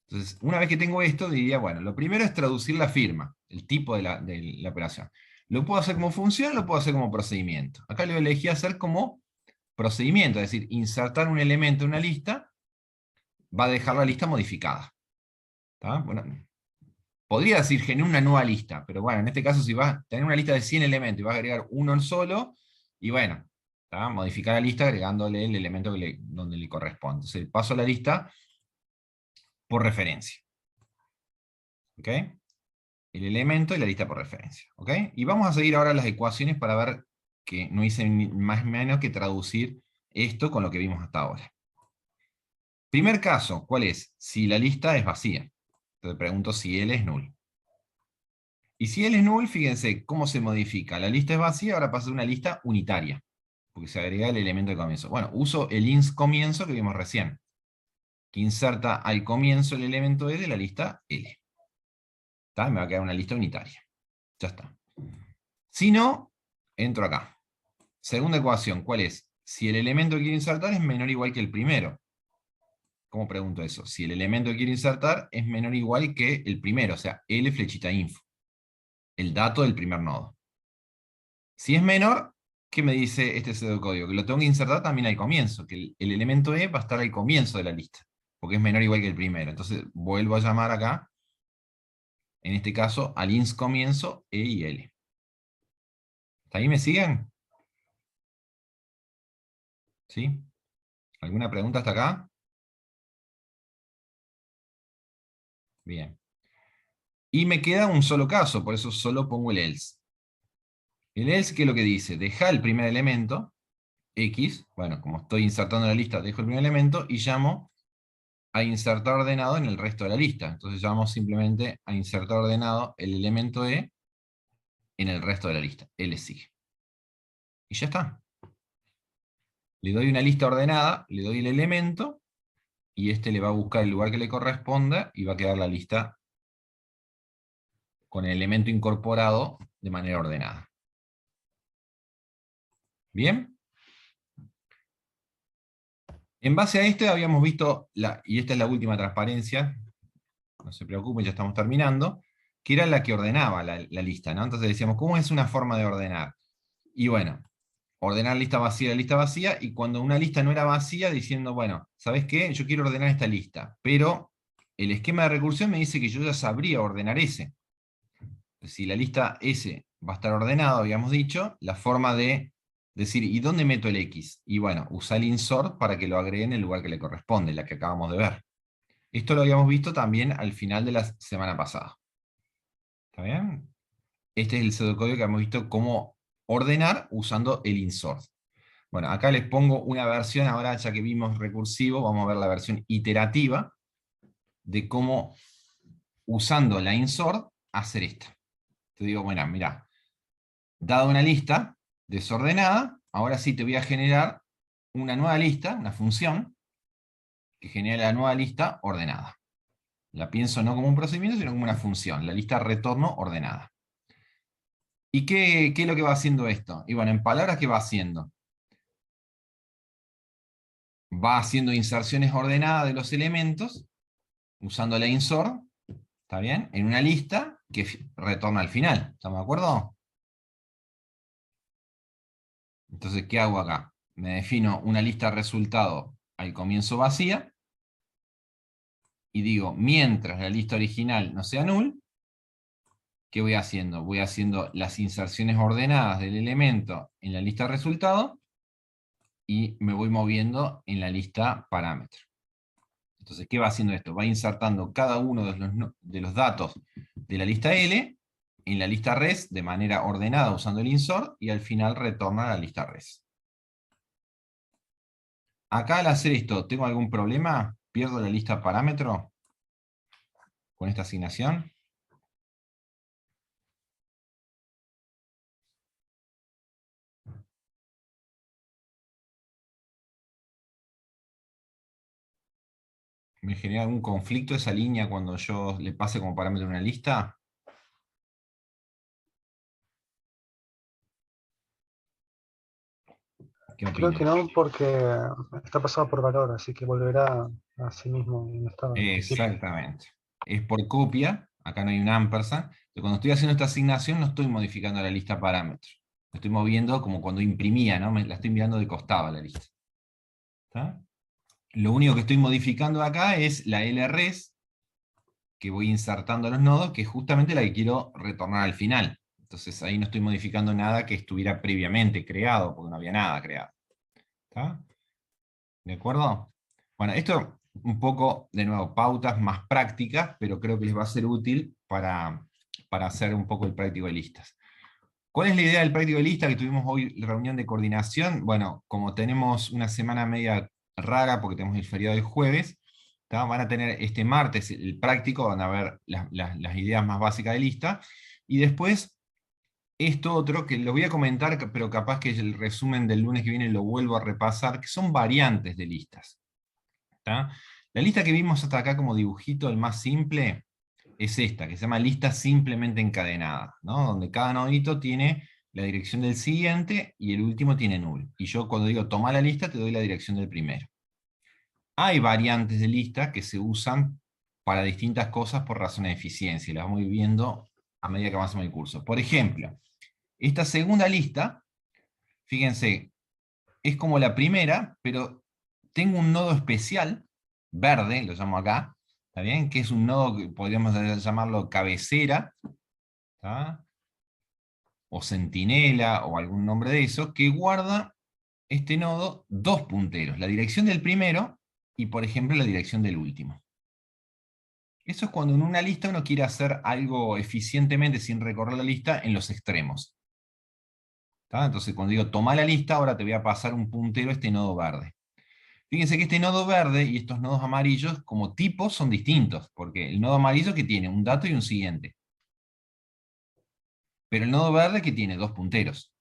Entonces, una vez que tengo esto, diría, bueno, lo primero es traducir la firma, el tipo de la operación. Lo puedo hacer como función, lo puedo hacer como procedimiento. Acá lo elegí hacer como procedimiento, es decir, insertar un elemento en una lista, va a dejar la lista modificada. ¿Tá? Bueno, podría decir genera una nueva lista, pero bueno, en este caso si vas a tener una lista de 100 elementos y vas a agregar uno solo, y bueno, ¿tá? Modificar la lista agregándole el elemento donde le corresponde. Entonces paso la lista por referencia. ¿Ok? El elemento y la lista por referencia. ¿Ok? Y vamos a seguir ahora las ecuaciones para ver que no hice más o menos que traducir esto con lo que vimos hasta ahora. Primer caso, ¿cuál es? Si la lista es vacía. Entonces pregunto si L es null. Y si L es null, fíjense cómo se modifica. La lista es vacía, ahora pasa a ser una lista unitaria, porque se agrega el elemento de comienzo. Bueno, uso el ins comienzo que vimos recién, que inserta al comienzo el elemento E de la lista L. ¿Tá? Me va a quedar una lista unitaria. Ya está. Si no, entro acá. Segunda ecuación, ¿cuál es? Si el elemento que quiero insertar es menor o igual que el primero. ¿Cómo pregunto eso? Si el elemento que quiero insertar es menor o igual que el primero, o sea, L flechita info. El dato del primer nodo. Si es menor, ¿qué me dice este pseudocódigo? Que lo tengo que insertar también al comienzo, que el elemento E va a estar al comienzo de la lista, porque es menor o igual que el primero. Entonces vuelvo a llamar acá, en este caso, al ins comienzo E y L. ¿Hasta ahí me siguen? ¿Sí? ¿Alguna pregunta hasta acá? Bien. Y me queda un solo caso, por eso solo pongo el else. El else, ¿qué es lo que dice? Deja el primer elemento, X, bueno, como estoy insertando en la lista, dejo el primer elemento y llamo a insertar ordenado en el resto de la lista. Entonces llamo simplemente a insertar ordenado el elemento E en el resto de la lista. L sigue. Y ya está. Le doy una lista ordenada, le doy el elemento, y este le va a buscar el lugar que le corresponda, y va a quedar la lista con el elemento incorporado de manera ordenada. ¿Bien? En base a esto habíamos visto, y esta es la última transparencia, no se preocupen, ya estamos terminando, que era la que ordenaba la lista, ¿no? Entonces decíamos, ¿cómo es una forma de ordenar? Y bueno, ordenar lista vacía, y cuando una lista no era vacía, diciendo, bueno, ¿sabes qué? Yo quiero ordenar esta lista, pero el esquema de recursión me dice que yo ya sabría ordenar ese. Si la lista S va a estar ordenada, habíamos dicho, la forma de decir, ¿y dónde meto el X? Y bueno, usa el insert para que lo agregue en el lugar que le corresponde, la que acabamos de ver. Esto lo habíamos visto también al final de la semana pasada. ¿Está bien? Este es el pseudocódigo que hemos visto cómo ordenar usando el insert. Bueno, acá les pongo una versión, ahora ya que vimos recursivo, vamos a ver la versión iterativa de cómo, usando la insert, hacer esto. Te digo, bueno, mira, dada una lista desordenada, ahora sí te voy a generar una nueva lista, una función, que genera la nueva lista ordenada. La pienso no como un procedimiento, sino como una función, la lista retorno ordenada. ¿Y qué es lo que va haciendo esto? Y bueno, en palabras, ¿qué va haciendo? Va haciendo inserciones ordenadas de los elementos, usando la insert, ¿está bien? En una lista que retorna al final, ¿estamos de acuerdo? Entonces, ¿qué hago acá? Me defino una lista resultado al comienzo vacía, y digo, mientras la lista original no sea null, ¿qué voy haciendo? Voy haciendo las inserciones ordenadas del elemento en la lista resultado, y me voy moviendo en la lista parámetro. Entonces, ¿qué va haciendo esto? Va insertando cada uno de los datos de la lista L en la lista res de manera ordenada usando el insert, y al final retorna a la lista res. Acá al hacer esto, ¿tengo algún problema? ¿Pierdo la lista parámetro con esta asignación? ¿Me genera algún conflicto esa línea cuando yo le pase como parámetro una lista? ¿Qué Creo opinan? que no, porque está pasado por valor, así que volverá a sí mismo en estado específico. Exactamente. Es por copia, acá no hay un ampersand. Pero cuando estoy haciendo esta asignación no estoy modificando la lista parámetros. La estoy moviendo como cuando imprimía, ¿no? La estoy mirando de costado a la lista. ¿Está? Lo único que estoy modificando acá es la LRES, que voy insertando a los nodos, que es justamente la que quiero retornar al final. Entonces ahí no estoy modificando nada que estuviera previamente creado, porque no había nada creado. ¿Está? ¿De acuerdo? Bueno, esto un poco, de nuevo, pautas más prácticas, pero creo que les va a ser útil para hacer un poco el práctico de listas. ¿Cuál es la idea del práctico de lista que tuvimos hoy, la reunión de coordinación? Bueno, como tenemos una semana media rara, porque tenemos el feriado del jueves, ¿tá? Van a tener este martes el práctico, van a ver las ideas más básicas de lista, y después esto otro, que lo voy a comentar, pero capaz que el resumen del lunes que viene lo vuelvo a repasar, que son variantes de listas. ¿Tá? La lista que vimos hasta acá como dibujito, el más simple, es esta, que se llama lista simplemente encadenada, ¿no? Donde cada nodito tiene la dirección del siguiente y el último tiene null. Y yo cuando digo toma la lista, te doy la dirección del primero. Hay variantes de lista que se usan para distintas cosas por razones de eficiencia, y las vamos a ir viendo a medida que avanzamos el curso. Por ejemplo, esta segunda lista, fíjense, es como la primera, pero tengo un nodo especial, verde, lo llamo acá, ¿está bien? Que es un nodo que podríamos llamarlo cabecera, ¿tá? O centinela, o algún nombre de eso, que guarda este nodo dos punteros, la dirección del primero y, por ejemplo, la dirección del último. Eso es cuando en una lista uno quiere hacer algo eficientemente sin recorrer la lista en los extremos. ¿Tá? Entonces cuando digo toma la lista, ahora te voy a pasar un puntero a este nodo verde. Fíjense que este nodo verde y estos nodos amarillos como tipos son distintos, porque el nodo amarillo que tiene un dato y un siguiente. Pero el nodo verde que tiene dos punteros.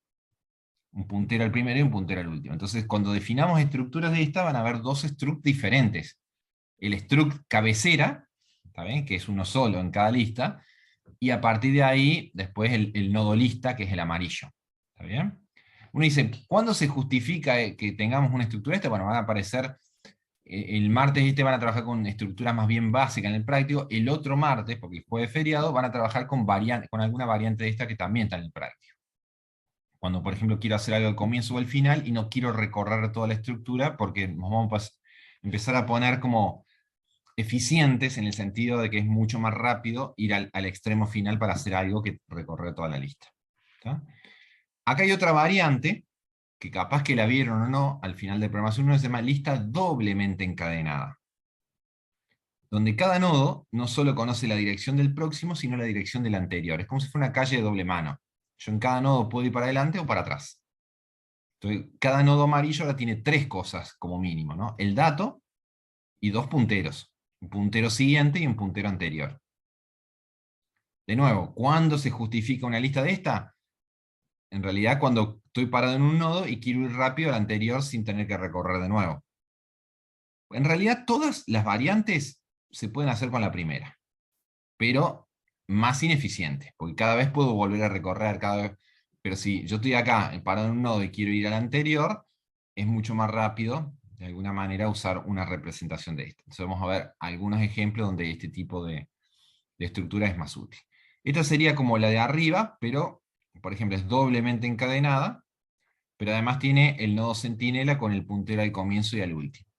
Un puntero al primero y un puntero al último. Entonces cuando definamos estructuras de esta van a haber dos struct diferentes. El struct cabecera, ¿está bien? Que es uno solo en cada lista, y a partir de ahí después el nodo lista, que es el amarillo. ¿Está bien? Uno dice, ¿cuándo se justifica que tengamos una estructura esta? Bueno, van a aparecer, el martes van a trabajar con estructuras más bien básicas en el práctico, el otro martes, porque el jueves feriado, van a trabajar con alguna variante de esta que también está en el práctico. Cuando, por ejemplo, quiero hacer algo al comienzo o al final y no quiero recorrer toda la estructura, porque nos vamos a empezar a poner como eficientes en el sentido de que es mucho más rápido ir al extremo final para hacer algo que recorrer toda la lista. ¿Está? Acá hay otra variante, que capaz que la vieron o no, al final de programación 1 se llama lista doblemente encadenada. Donde cada nodo no solo conoce la dirección del próximo, sino la dirección del anterior. Es como si fuera una calle de doble mano. Yo en cada nodo puedo ir para adelante o para atrás. Entonces, cada nodo amarillo ahora tiene tres cosas como mínimo, ¿no? El dato y dos punteros. Un puntero siguiente y un puntero anterior. De nuevo, ¿cuándo se justifica una lista de esta? En realidad cuando estoy parado en un nodo y quiero ir rápido al anterior sin tener que recorrer de nuevo. En realidad todas las variantes se pueden hacer con la primera, pero más ineficiente, porque cada vez puedo volver a recorrer, pero si yo estoy acá parado en un nodo y quiero ir al anterior, es mucho más rápido, de alguna manera, usar una representación de esto. Entonces vamos a ver algunos ejemplos donde este tipo de estructura es más útil. Esta sería como la de arriba, pero por ejemplo es doblemente encadenada, pero además tiene el nodo centinela con el puntero al comienzo y al último.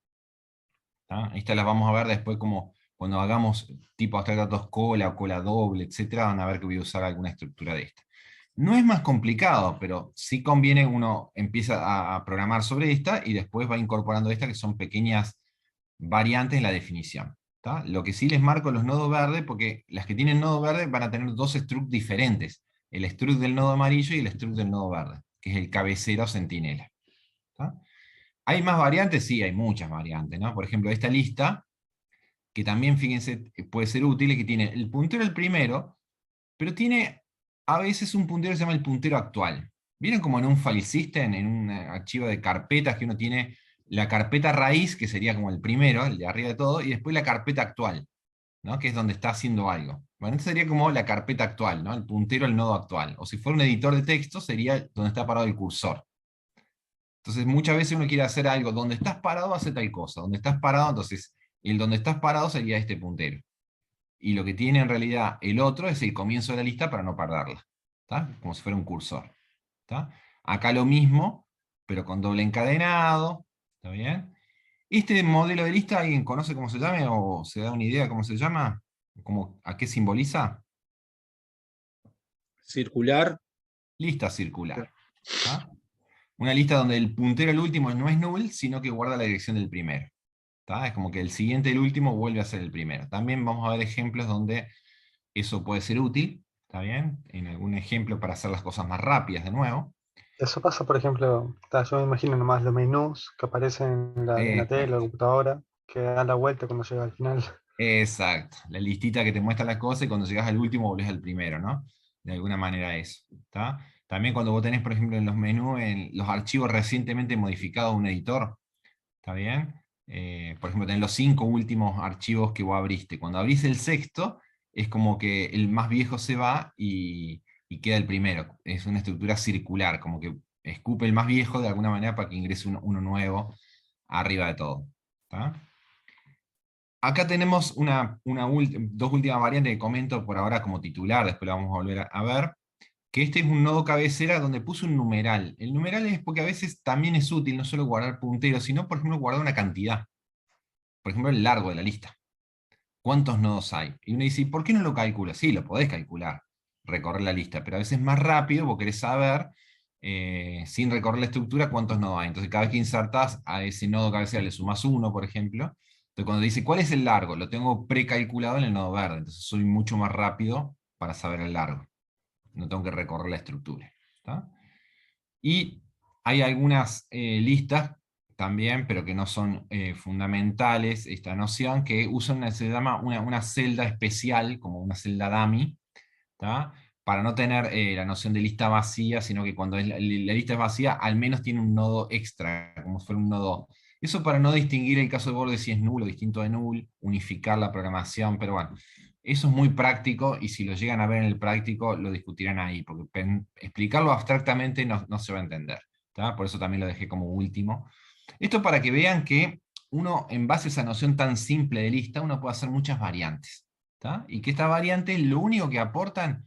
¿Tá? Estas las vamos a ver después como cuando hagamos tipo abstractos cola o cola doble, etc. Van a ver que voy a usar alguna estructura de esta. No es más complicado, pero sí conviene uno empieza a programar sobre esta y después va incorporando esta, que son pequeñas variantes en la definición. ¿Tá? Lo que sí les marco los nodos verdes, porque las que tienen nodo verde van a tener dos structs diferentes. El struct del nodo amarillo y el struct del nodo verde, que es el cabecera o centinela. ¿Tá? ¿Hay más variantes? Sí, hay muchas variantes, ¿no? Por ejemplo, esta lista, que también, fíjense, puede ser útil, es que tiene el puntero el primero, pero tiene a veces un puntero que se llama el puntero actual. ¿Vieron como en un file system, en un archivo de carpetas, que uno tiene la carpeta raíz, que sería como el primero, el de arriba de todo, y después la carpeta actual, ¿no? Que es donde está haciendo algo? Bueno, esto sería como la carpeta actual, ¿no? El puntero al nodo actual. O si fuera un editor de texto, sería donde está parado el cursor. Entonces muchas veces uno quiere hacer algo, donde estás parado hace tal cosa, donde estás parado, entonces el donde estás parado sería este puntero. Y lo que tiene en realidad el otro es el comienzo de la lista para no perderla, ¿tá? Como si fuera un cursor. ¿Tá? Acá lo mismo, pero con doble encadenado, ¿está bien? Este modelo de lista, ¿alguien conoce cómo se llama o se da una idea cómo se llama? ¿A qué simboliza? Circular. Lista circular. ¿Tá? Una lista donde el puntero al último no es null, sino que guarda la dirección del primero. ¿Tá? Es como que el siguiente del último vuelve a ser el primero. También vamos a ver ejemplos donde eso puede ser útil, ¿está bien? En algún ejemplo para hacer las cosas más rápidas de nuevo. Eso pasa, por ejemplo, yo me imagino nomás los menús que aparecen en la tele, la computadora, que dan la vuelta cuando llega al final. Exacto, la listita que te muestra las cosas y cuando llegas al último volvés al primero, ¿no? De alguna manera eso, ¿está? También cuando vos tenés, por ejemplo, en los menús, en los archivos recientemente modificados de un editor, ¿está bien? Por ejemplo, tenés los 5 últimos archivos que vos abriste. Cuando abrís el sexto, es como que el más viejo se va y queda el primero. Es una estructura circular, como que escupe el más viejo de alguna manera para que ingrese uno nuevo arriba de todo. ¿Tá? Acá tenemos dos últimas variantes que comento por ahora como titular, después la vamos a volver a ver, que este es un nodo cabecera donde puse un numeral. El numeral es porque a veces también es útil no solo guardar punteros, sino por ejemplo guardar una cantidad. Por ejemplo, el largo de la lista. ¿Cuántos nodos hay? Y uno dice, ¿por qué no lo calculas? Sí, lo podés calcular, recorrer la lista, pero a veces es más rápido, vos querés saber, sin recorrer la estructura, cuántos nodos hay. Entonces cada vez que insertás a ese nodo cabecera le sumás 1, por ejemplo. Entonces cuando dice, ¿cuál es el largo? Lo tengo precalculado en el nodo verde, entonces soy mucho más rápido para saber el largo. No tengo que recorrer la estructura. ¿Tá? Y hay algunas listas también, pero que no son fundamentales, esta noción, que usan se llama una celda especial, como una celda dummy, ¿tá? Para no tener la noción de lista vacía, sino que cuando la lista es vacía, al menos tiene un nodo extra, como si fuera un nodo. Eso para no distinguir el caso de borde si es null o distinto de null, unificar la programación, pero bueno, eso es muy práctico, y si lo llegan a ver en el práctico, lo discutirán ahí, porque explicarlo abstractamente no se va a entender. ¿Tá? Por eso también lo dejé como último. Esto para que vean que uno, en base a esa noción tan simple de lista, uno puede hacer muchas variantes. ¿Tá? Y que estas variantes lo único que aportan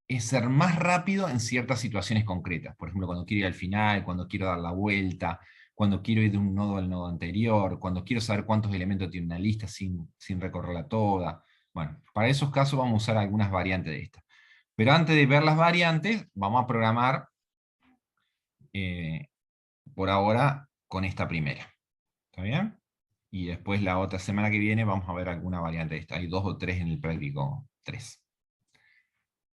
es ser más rápido en ciertas situaciones concretas. Por ejemplo, cuando quiero ir al final, cuando quiero dar la vuelta, cuando quiero ir de un nodo al nodo anterior, cuando quiero saber cuántos elementos tiene una lista sin recorrerla toda. Bueno, para esos casos vamos a usar algunas variantes de estas. Pero antes de ver las variantes, vamos a programar por ahora con esta primera. ¿Está bien? Y después la otra semana que viene vamos a ver alguna variante de esta. Hay 2 o 3 en el práctico 3.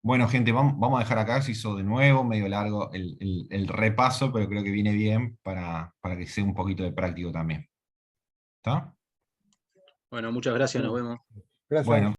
Bueno, gente, vamos a dejar acá, se hizo de nuevo medio largo el repaso, pero creo que viene bien para que sea un poquito de práctico también. ¿Está? Bueno, muchas gracias, nos vemos. Gracias. Bueno.